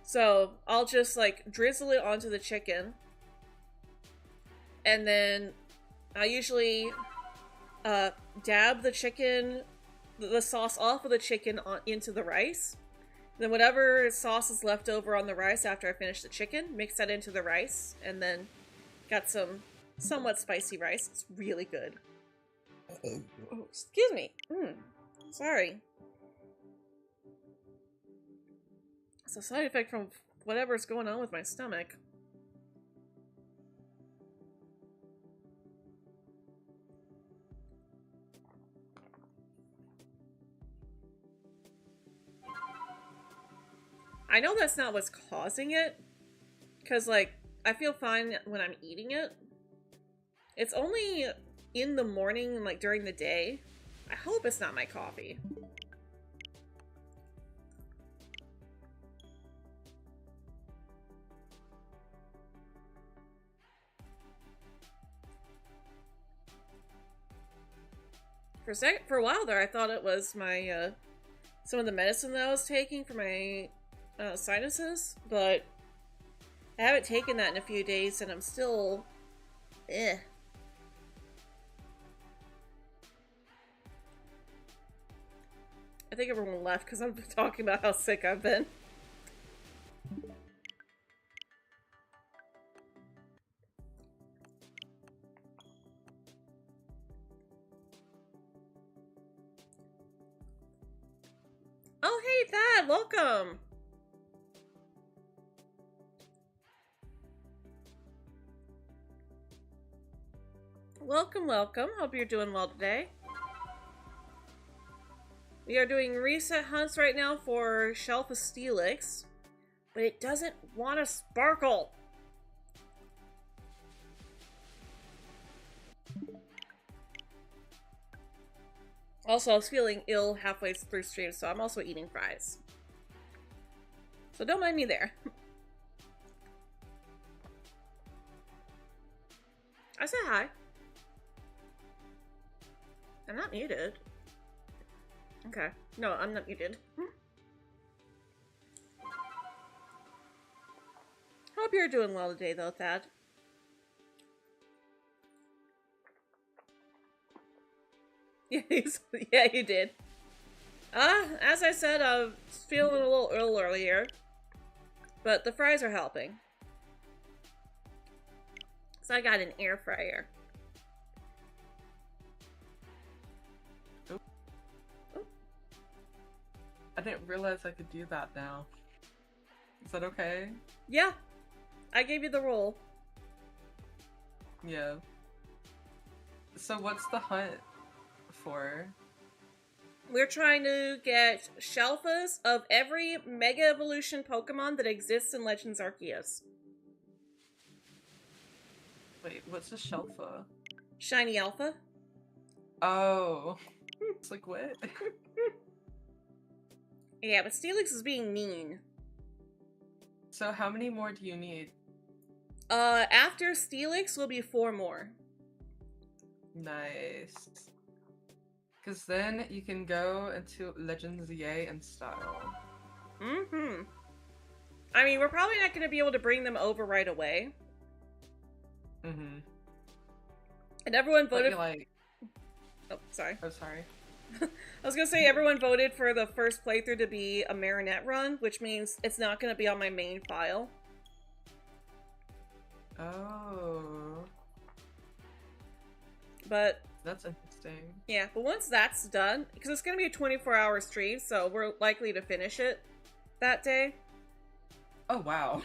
Speaker 1: So I'll just like drizzle it onto the chicken. And then I usually dab the chicken, the sauce off of the chicken into the rice. Then whatever sauce is left over on the rice after I finish the chicken, mix that into the rice, and then got some somewhat spicy rice. It's really good. Oh, excuse me. Sorry. It's a side effect from whatever's going on with my stomach. I know that's not what's causing it, because, like, I feel fine when I'm eating it. It's only in the morning, like, during the day. I hope it's not my coffee. For a while there, I thought it was my, some of the medicine that I was taking for my sinuses, but I haven't taken that in a few days and I'm still I think everyone left because I'm talking about how sick I've been. Oh, hey, Thad, welcome! Welcome, welcome. Hope you're doing well today. We are doing reset hunts right now for Shalpha Steelix, but it doesn't want to sparkle. Also, I was feeling ill halfway through stream, so I'm also eating fries. So don't mind me there. I said hi. I'm not muted. Okay. No, I'm not muted. Hope you're doing well today, though, Thad. Yeah, yeah, you did. As I said, I was feeling a little ill earlier, but the fries are helping. So I got an air fryer.
Speaker 3: Oh. I didn't realize I could do that now. Is that okay?
Speaker 1: Yeah. I gave you the roll.
Speaker 3: Yeah. So what's the hunt for?
Speaker 1: We're trying to get Shalphas of every Mega Evolution Pokemon that exists in Legends Arceus.
Speaker 3: Wait, what's a Shalpha?
Speaker 1: Shiny Alpha?
Speaker 3: Oh. It's like, what?
Speaker 1: Yeah, but Steelix is being mean.
Speaker 3: So how many more do you need?
Speaker 1: After Steelix will be 4 more.
Speaker 3: Nice. Because then you can go into Legends EA and style.
Speaker 1: Mm-hmm. I mean, we're probably not going to be able to bring them over right away.
Speaker 3: Mm-hmm.
Speaker 1: And everyone voted...
Speaker 3: like...
Speaker 1: Oh, sorry.
Speaker 3: Oh, sorry.
Speaker 1: I was going to say everyone voted for the first playthrough to be a Marinette run, which means it's not going to be on my main file.
Speaker 3: Oh.
Speaker 1: But...
Speaker 3: That's interesting.
Speaker 1: Yeah, but once that's done, because it's going to be a 24-hour stream, so we're likely to finish it that day.
Speaker 3: Oh, wow.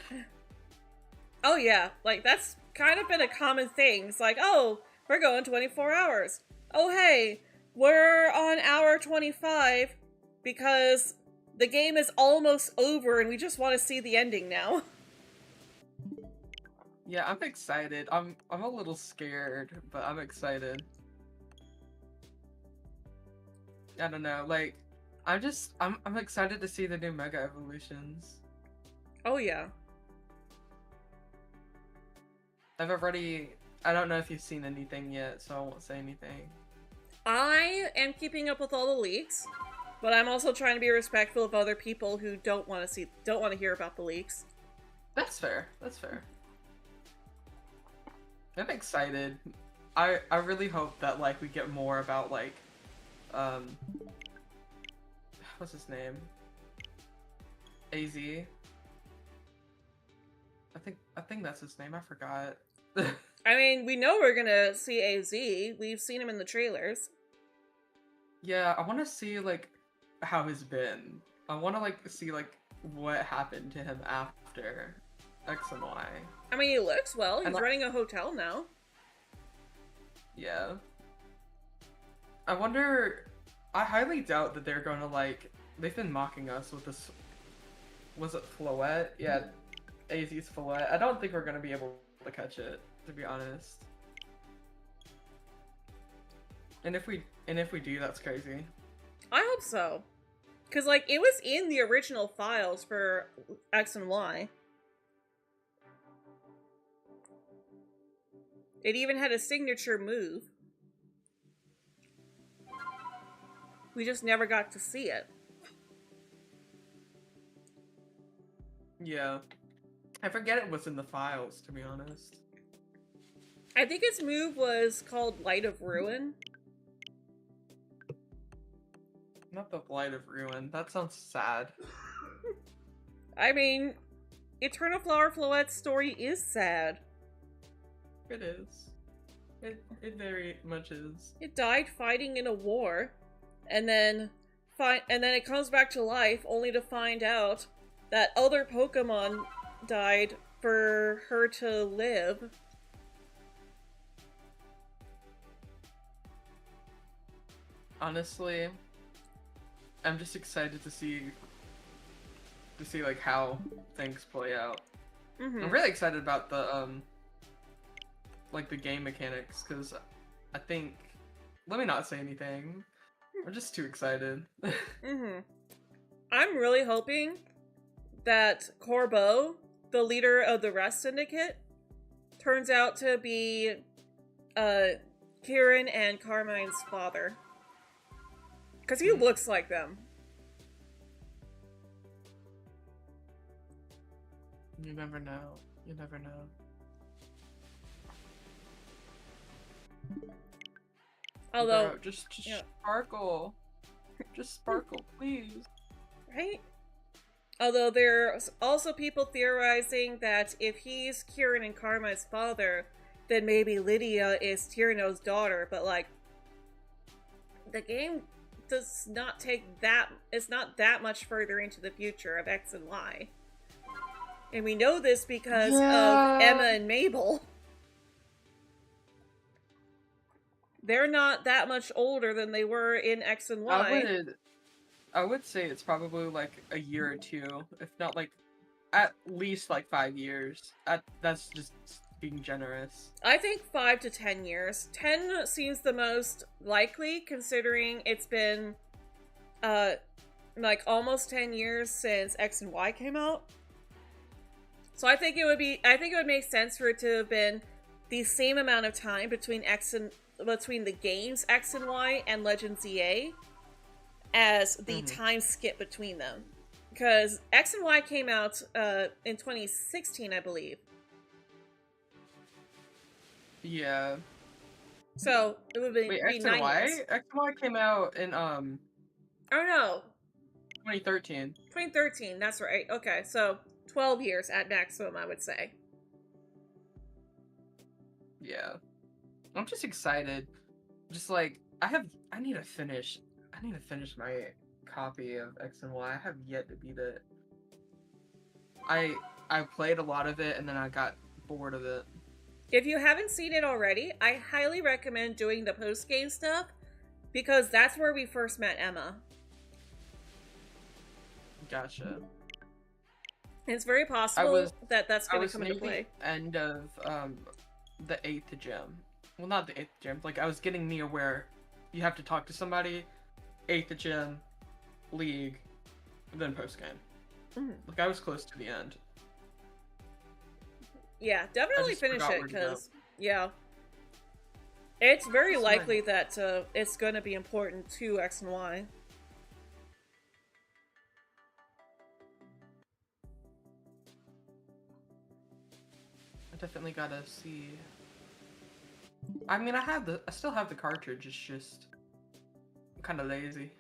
Speaker 1: Oh yeah, like that's kind of been a common thing. It's like, oh, we're going 24 hours. Oh hey, we're on hour 25 because the game is almost over and we just want to see the ending now.
Speaker 3: Yeah, I'm excited. I'm a little scared, but I'm excited. I don't know, like, I'm excited to see the new Mega Evolutions.
Speaker 1: Oh yeah.
Speaker 3: I don't know if you've seen anything yet, so I won't say anything.
Speaker 1: I am keeping up with all the leaks, but I'm also trying to be respectful of other people who don't want to hear about the leaks.
Speaker 3: That's fair. That's fair. I'm excited. I really hope that, like, we get more about, like, what's his name? AZ. I think that's his name. I forgot.
Speaker 1: I mean, we know we're gonna see AZ. We've seen him in the trailers.
Speaker 3: Yeah, I want to see, like, how he's been. I want to, like, see, like, what happened to him after X and Y.
Speaker 1: I mean, he looks well. He's
Speaker 3: And,
Speaker 1: running a hotel now.
Speaker 3: Yeah. I wonder... I highly doubt that they're gonna, like... They've been mocking us with this... Was it Floette? Yeah, AZ's Floette. I don't think we're gonna be able to catch it, to be honest. And if we do, that's crazy.
Speaker 1: I hope so. Because, like, it was in the original files for X and Y. It even had a signature move. We just never got to see it.
Speaker 3: Yeah. I forget it was in the files, to be honest.
Speaker 1: I think its move was called Light of Ruin.
Speaker 3: Not the Blight of Ruin. That sounds sad.
Speaker 1: I mean, Eternal Flower Floette's story is sad.
Speaker 3: It is. It very much is.
Speaker 1: It died fighting in a war, and then it comes back to life only to find out that other Pokemon died for her to live.
Speaker 3: Honestly, I'm just excited to see like how things play out. I'm really excited about the like the game mechanics, because I think, let me not say anything. I'm just too excited.
Speaker 1: I'm really hoping that Corbeau, the leader of the Rest Syndicate, turns out to be Kieran and Carmine's father. Because he looks like them.
Speaker 3: You never know. You never know.
Speaker 1: Although,
Speaker 3: Bro, just sparkle. Just sparkle, please.
Speaker 1: Right? Although there's also people theorizing that if he's Kieran and Carmine's father, then maybe Lydia is Tyrion's daughter, but like, the game does not take that, it's not that much further into the future of X and Y. And we know this because of Emma and Mabel. They're not that much older than they were in X and Y.
Speaker 3: I would say it's probably like a year or two, if not like at least like 5 years. That's just being generous.
Speaker 1: I think 5 to 10 years. 10 seems the most likely, considering it's been like almost 10 years since X and Y came out. So I think it would make sense for it to have been the same amount of time between the games X and Y and Legends EA as the time skip between them. Because X and Y came out in 2016, I believe.
Speaker 3: Yeah.
Speaker 1: So it would be
Speaker 3: X
Speaker 1: 9
Speaker 3: and Y?
Speaker 1: years.
Speaker 3: X and Y came out in
Speaker 1: Oh no.
Speaker 3: 2013.
Speaker 1: 2013, that's right. Okay, so 12 years at maximum, I would say.
Speaker 3: Yeah. I'm just excited. Just like I need to finish my copy of X and Y. I have yet to beat it. I played a lot of it and then I got bored of it.
Speaker 1: If you haven't seen it already, I highly recommend doing the post-game stuff, because that's where we first met Emma.
Speaker 3: Gotcha.
Speaker 1: It's very possible that that's going to come into play.
Speaker 3: The end of the 8th gym. Well, not the 8th gym. Like, I was getting near where you have to talk to somebody. 8th gym, league, and then post game. Like, I was close to the end.
Speaker 1: Yeah, definitely finish it, because it's very likely that it's going to be important to X and Y.
Speaker 3: I definitely gotta see. I mean, I still have the cartridge. It's just I'm kind of lazy.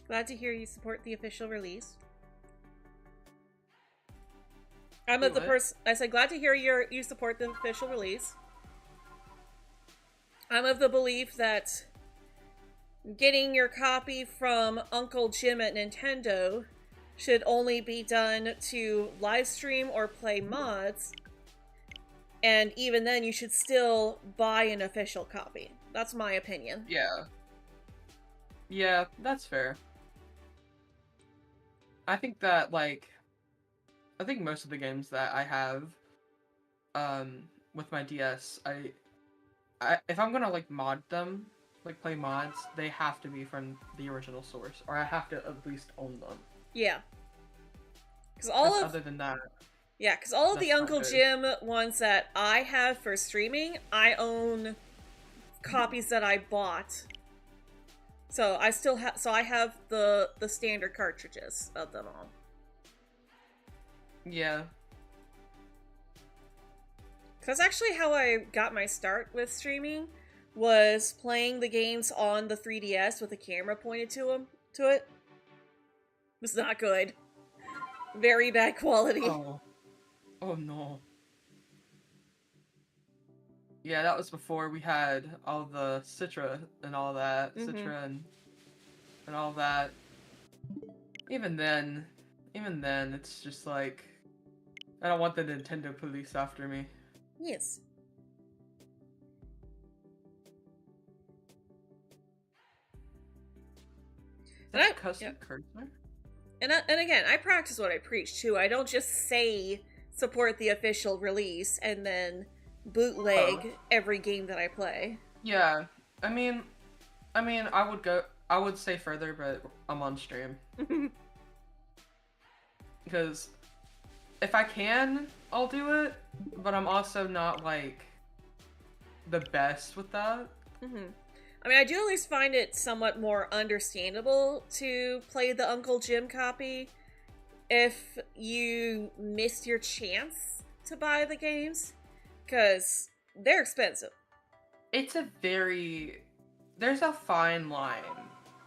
Speaker 1: Glad to hear you support the official release. I said glad to hear you support the official release. I'm of the belief that getting your copy from Uncle Jim at Nintendo should only be done to live stream or play mods. And even then, you should still buy an official copy. That's my opinion.
Speaker 3: Yeah. Yeah, that's fair. I think that, like, I think most of the games that I have, with my DS, if I'm gonna, like, mod them, like, play mods, they have to be from the original source, or I have to at least own them.
Speaker 1: Yeah. Because
Speaker 3: other than that...
Speaker 1: Yeah, because all of the Uncle Jim ones that I have for streaming, I own copies that I bought. So I still have, I have the standard cartridges of them all.
Speaker 3: Yeah.
Speaker 1: That's actually how I got my start with streaming, was playing the games on the 3DS with the camera pointed to it. It was not good. Very bad quality.
Speaker 3: Oh no. Yeah, that was before we had all the Citra and all that. Citra and all that. Even then, it's just like, I don't want the Nintendo police after me.
Speaker 1: Yes.
Speaker 3: Is that a custom cursor?
Speaker 1: And again, I practice what I preach too. I don't just say support the official release and then bootleg every game that I play.
Speaker 3: Yeah, I mean, I would say further, but I'm on stream. Because if I can, I'll do it, but I'm also not, like, the best with that.
Speaker 1: I mean, I do at least find it somewhat more understandable to play the Uncle Jim copy if you missed your chance to buy the games, because they're expensive.
Speaker 3: It's there's a fine line.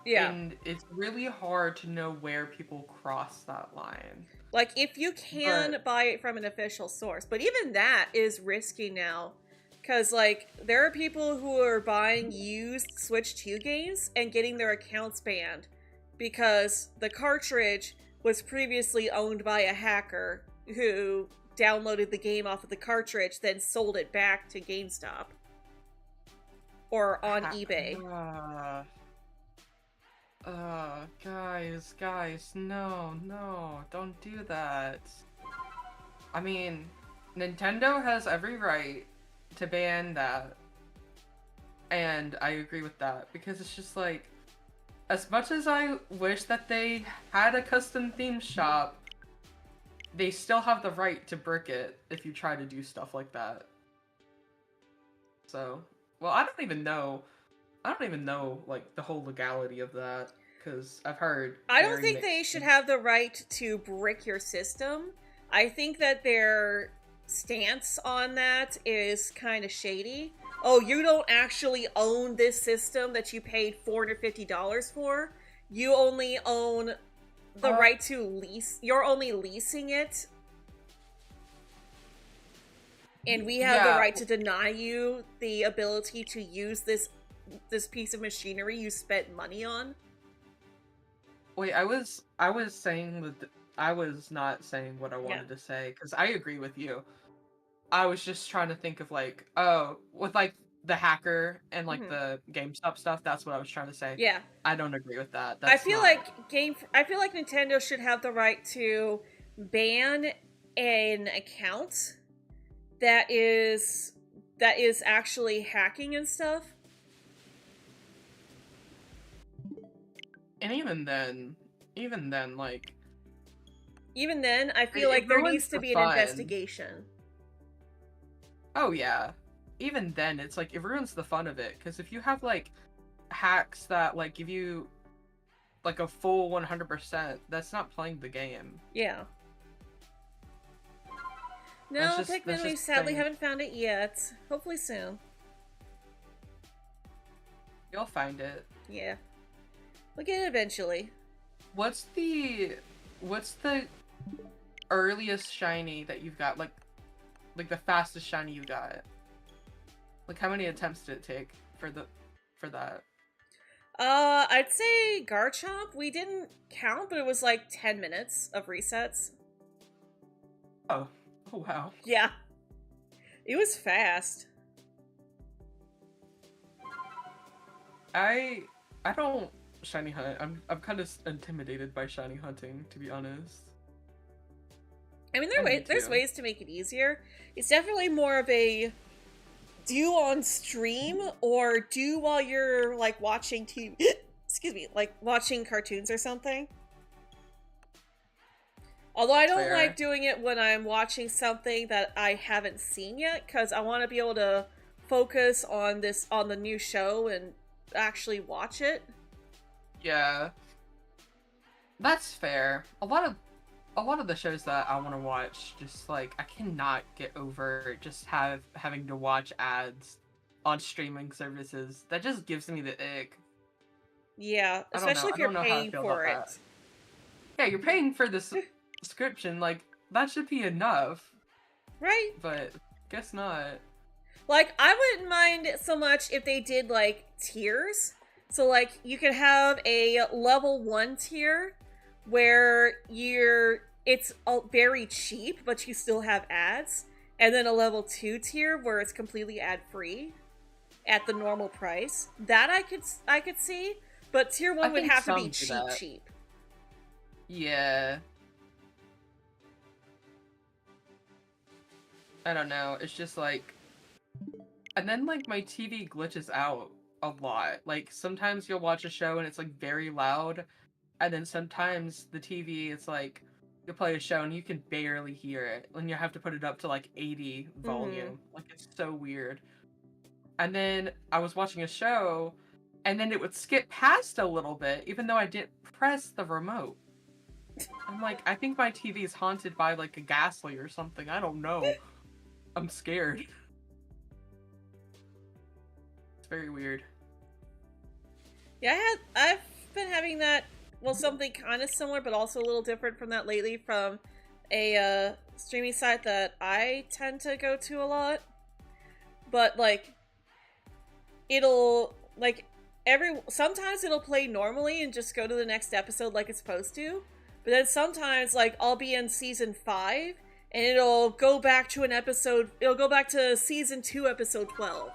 Speaker 1: Yeah.
Speaker 3: And it's really hard to know where people cross that line.
Speaker 1: Like, if you can buy it from an official source, but even that is risky now. Because, like, there are people who are buying used Switch 2 games and getting their accounts banned because the cartridge was previously owned by a hacker who downloaded the game off of the cartridge, then sold it back to GameStop. Or on eBay.
Speaker 3: Guys, no, don't do that. I mean, Nintendo has every right to ban that. And I agree with that, because it's just like, as much as I wish that they had a custom theme shop, they still have the right to brick it if you try to do stuff like that. So, well, I don't even know, like, the whole legality of that, because I've heard...
Speaker 1: I don't think they should have the right to brick your system. I think that their stance on that is kind of shady. Oh, you don't actually own this system that you paid $450 for. You only own the right to lease. You're only leasing it. And we have the right to deny you the ability to use this piece of machinery you spent money on.
Speaker 3: Wait, I was saying that I was not saying what I wanted to say, because I agree with you. I was just trying to think of, like, with, like, the hacker and, like, the GameStop stuff, that's what I was trying to say.
Speaker 1: Yeah.
Speaker 3: I don't agree with that.
Speaker 1: I feel like Nintendo should have the right to ban an account that is actually hacking and stuff.
Speaker 3: And even then, like...
Speaker 1: Even then, I feel like there needs to be an investigation.
Speaker 3: Oh, yeah. Even then, it's like, it ruins the fun of it, because if you have, like, hacks that, like, give you, like, a full 100%, that's not playing the game.
Speaker 1: Yeah. No, Pikmin, we sadly haven't found it yet. Hopefully soon.
Speaker 3: You'll find it.
Speaker 1: Yeah. We'll get it eventually.
Speaker 3: What's the earliest shiny that you've got? Like the fastest shiny you got? Like, how many attempts did it take for that?
Speaker 1: I'd say Garchomp. We didn't count, but it was like 10 minutes of resets.
Speaker 3: Oh wow.
Speaker 1: Yeah. It was fast.
Speaker 3: I don't shiny hunt. I'm kind of intimidated by shiny hunting, to be honest.
Speaker 1: I mean, there's ways to make it easier. It's definitely more of a do on stream or do while you're, like, watching TV. Excuse me, like watching cartoons or something. Although I don't like doing it when I'm watching something that I haven't seen yet, because I want to be able to focus on the new show and actually watch it.
Speaker 3: Yeah, that's fair. A lot of the shows that I want to watch, just, like, I cannot get over just having to watch ads on streaming services. That just gives me the ick.
Speaker 1: Yeah, especially if you're paying for it.
Speaker 3: Yeah, you're paying for the subscription. Like, that should be enough.
Speaker 1: Right?
Speaker 3: But guess not.
Speaker 1: Like, I wouldn't mind so much if they did, like, tiers. So, like, you could have a level 1 tier where it's very cheap, but you still have ads. And then a level 2 tier where it's completely ad-free at the normal price. That I could see, but tier 1 would have to be cheap.
Speaker 3: Yeah. I don't know. It's just like, and then like my TV glitches out a lot. Like sometimes you'll watch a show and it's like very loud, and then sometimes the TV is like, you'll play a show and you can barely hear it, and you have to put it up to like 80 volume. Like it's so weird. And then I was watching a show, and then it would skip past a little bit, even though I didn't press the remote. I'm like, I think my TV is haunted by like a ghastly or something. I don't know. I'm scared. It's very weird.
Speaker 1: Yeah, I've been having that, well, something kind of similar, but also a little different from that lately from a streaming site that I tend to go to a lot. But, like, it'll, like, sometimes it'll play normally and just go to the next episode like it's supposed to. But then sometimes, like, I'll be in season 5, and it'll go back to it'll go back to season 2, episode 12.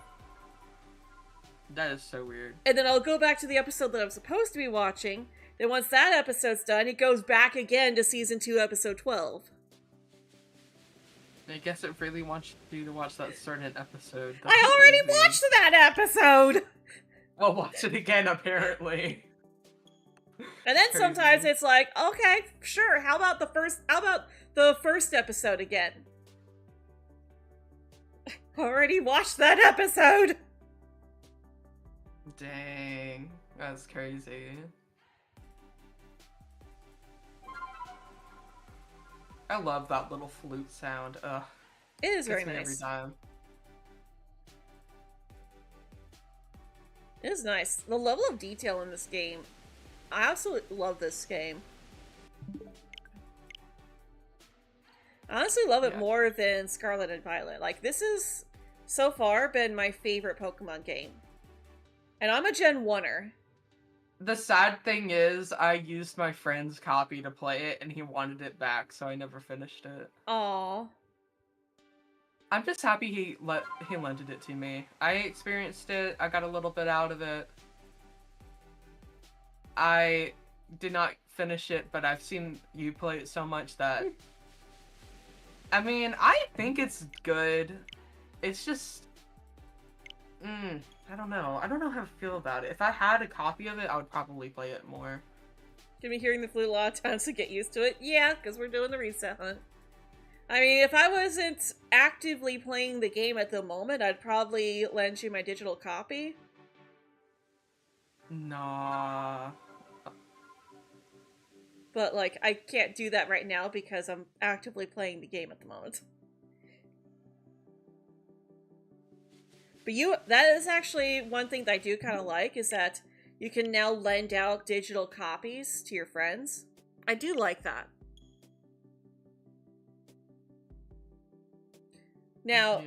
Speaker 3: That is so weird.
Speaker 1: And then I'll go back to the episode that I'm supposed to be watching. Then once that episode's done, it goes back again to season 2, episode 12.
Speaker 3: I guess it really wants you to watch that certain episode.
Speaker 1: I already watched that episode!
Speaker 3: Well, watch it again, apparently.
Speaker 1: And then sometimes it's like, okay, sure, how about the first episode again? Already watched that episode!
Speaker 3: Dang, that's crazy. I love that little flute sound. Ugh.
Speaker 1: It is very
Speaker 3: Every
Speaker 1: nice.
Speaker 3: time.
Speaker 1: It is nice. The level of detail in this game, I absolutely love this game. I honestly love it more than Scarlet and Violet. Like, this has, so far, been my favorite Pokemon game. And I'm a Gen 1-er.
Speaker 3: The sad thing is, I used my friend's copy to play it, and he wanted it back, so I never finished it.
Speaker 1: Aww.
Speaker 3: I'm just happy he lended it to me. I experienced it, I got a little bit out of it. I did not finish it, but I've seen you play it so much that... I mean, I think it's good. It's just... I don't know. I don't know how to feel about it. If I had a copy of it, I would probably play it more.
Speaker 1: Gonna be hearing the flute a lot of times to get used to it. Yeah, because we're doing the reset hunt. I mean, if I wasn't actively playing the game at the moment, I'd probably lend you my digital copy.
Speaker 3: Nah.
Speaker 1: But, like, I can't do that right now because I'm actively playing the game at the moment. But that is actually one thing that I do kind of like, is that you can now lend out digital copies to your friends. I do like that. Now,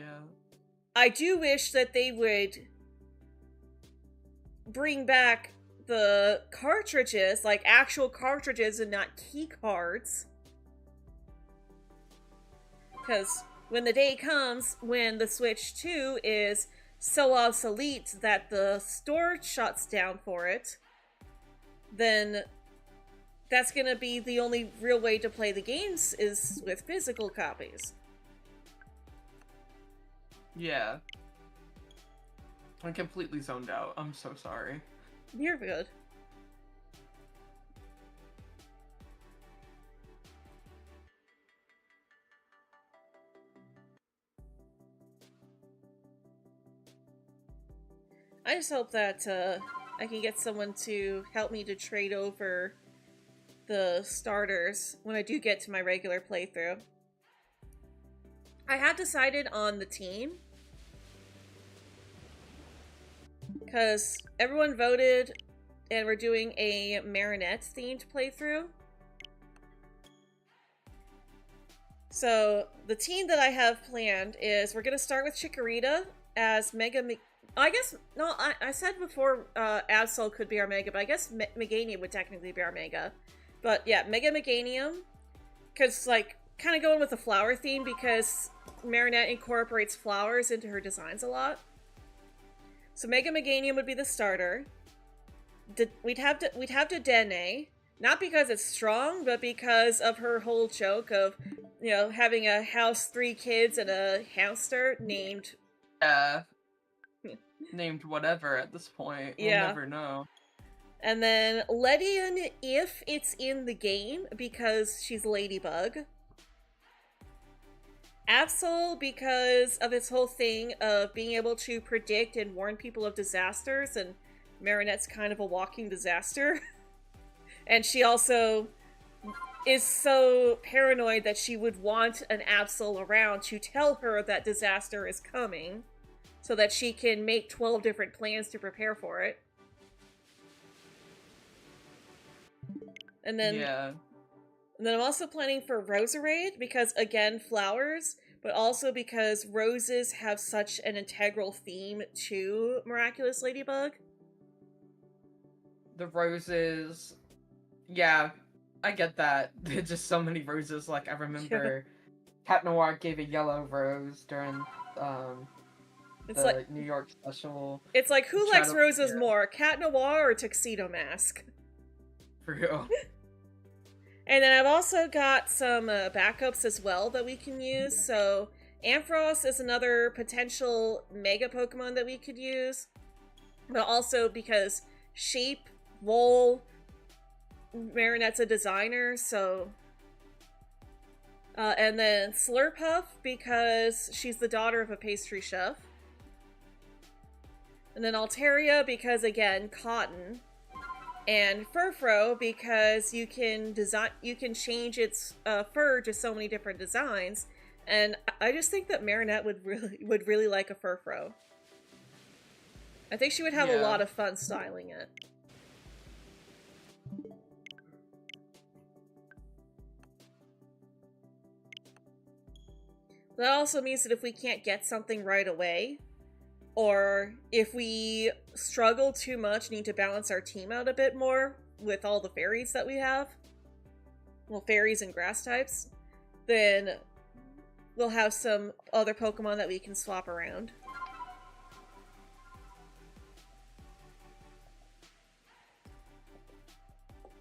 Speaker 1: I do wish that they would bring back the cartridges, like actual cartridges and not key cards. Because when the day comes when the Switch 2 is so obsolete that the store shuts down for it, then that's gonna be the only real way to play the games is with physical copies.
Speaker 3: Yeah. I'm completely zoned out. I'm so sorry.
Speaker 1: You're good. I just hope that I can get someone to help me to trade over the starters when I do get to my regular playthrough. I had decided on the team because everyone voted and we're doing a Marinette themed playthrough. So the team that I have planned is we're going to start with Chikorita as I said before Absol could be our Mega, but I guess Meganium would technically be our Mega. But yeah, Mega Meganium, because, like, kind of going with the flower theme because Marinette incorporates flowers into her designs a lot. So Mega Meganium would be the starter. We'd have to Dene, not because it's strong, but because of her whole joke of, you know, having a house, 3 kids, and a hamster named...
Speaker 3: named whatever at this point. We'll
Speaker 1: Yeah.
Speaker 3: never know.
Speaker 1: And then Ledian, if it's in the game, because she's Ladybug. Absol, because of its whole thing of being able to predict and warn people of disasters, and Marinette's kind of a walking disaster. And she also is so paranoid that she would want an Absol around to tell her that disaster is coming, so that she can make 12 different plans to prepare for it. And then,
Speaker 3: Yeah.
Speaker 1: and then I'm also planning for Roserade, because, again, flowers, but also because roses have such an integral theme to Miraculous Ladybug.
Speaker 3: The roses... Yeah, I get that. There's just so many roses. Like, I remember Cat Noir gave a yellow rose during
Speaker 1: It's
Speaker 3: the
Speaker 1: like
Speaker 3: New York special.
Speaker 1: It's like, who likes
Speaker 3: Shadow-
Speaker 1: roses
Speaker 3: yeah.
Speaker 1: more, Cat Noir or Tuxedo Mask?
Speaker 3: For real.
Speaker 1: And then I've also got some backups as well that we can use. So Ampharos is another potential Mega Pokemon that we could use. But also because Sheep, Wool, Marinette's a designer, so... and then Slurpuff, because she's the daughter of a pastry chef. And then Altaria, because, again, cotton. And Furfro, because you can change its fur to so many different designs, and I just think that Marinette would really like a Furfro. I think she would have a lot of fun styling it. That also means that if we can't get something right away, or if we struggle too much, need to balance our team out a bit more with all the fairies that we have, well, fairies and grass types, then we'll have some other Pokemon that we can swap around.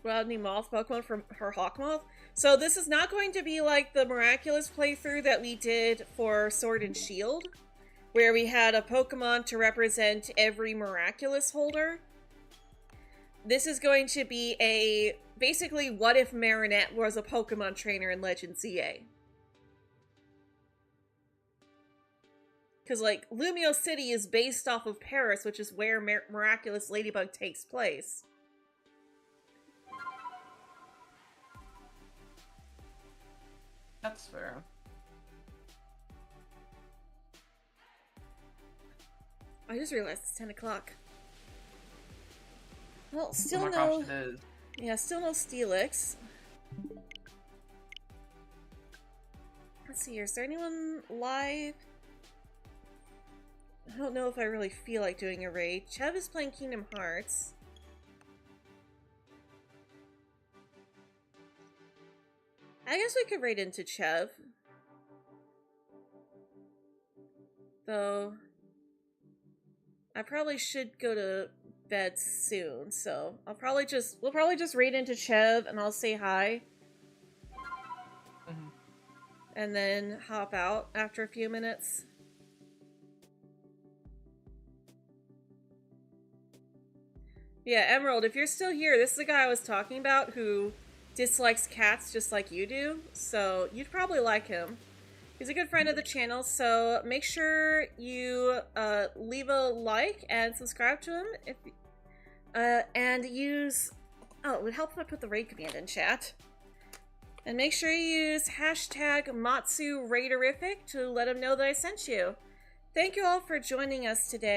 Speaker 1: Well, new moth Pokemon from her Hawkmoth. So this is not going to be like the Miraculous playthrough that we did for Sword and Shield, where we had a Pokemon to represent every Miraculous holder. This is going to be basically, what if Marinette was a Pokemon trainer in Legend ZA? Because, like, Lumio City is based off of Paris, which is where Miraculous Ladybug takes place.
Speaker 3: That's fair.
Speaker 1: I just realized it's 10 o'clock. Well, still
Speaker 3: Oh my
Speaker 1: no...
Speaker 3: gosh, it is.
Speaker 1: Yeah, still no Steelix. Let's see here, is there anyone live? I don't know if I really feel like doing a raid. Chev is playing Kingdom Hearts. I guess we could raid into Chev. Though... I probably should go to bed soon, so we'll probably just raid into Chev and I'll say hi.
Speaker 3: Mm-hmm.
Speaker 1: And then hop out after a few minutes. Yeah, Emerald, if you're still here, this is the guy I was talking about who dislikes cats just like you do, so you'd probably like him. He's a good friend of the channel, so make sure you leave a like and subscribe to him. If and use... Oh, it would help if I put the raid command in chat. And make sure you use hashtag MatsuRaiderific to let him know that I sent you. Thank you all for joining us today.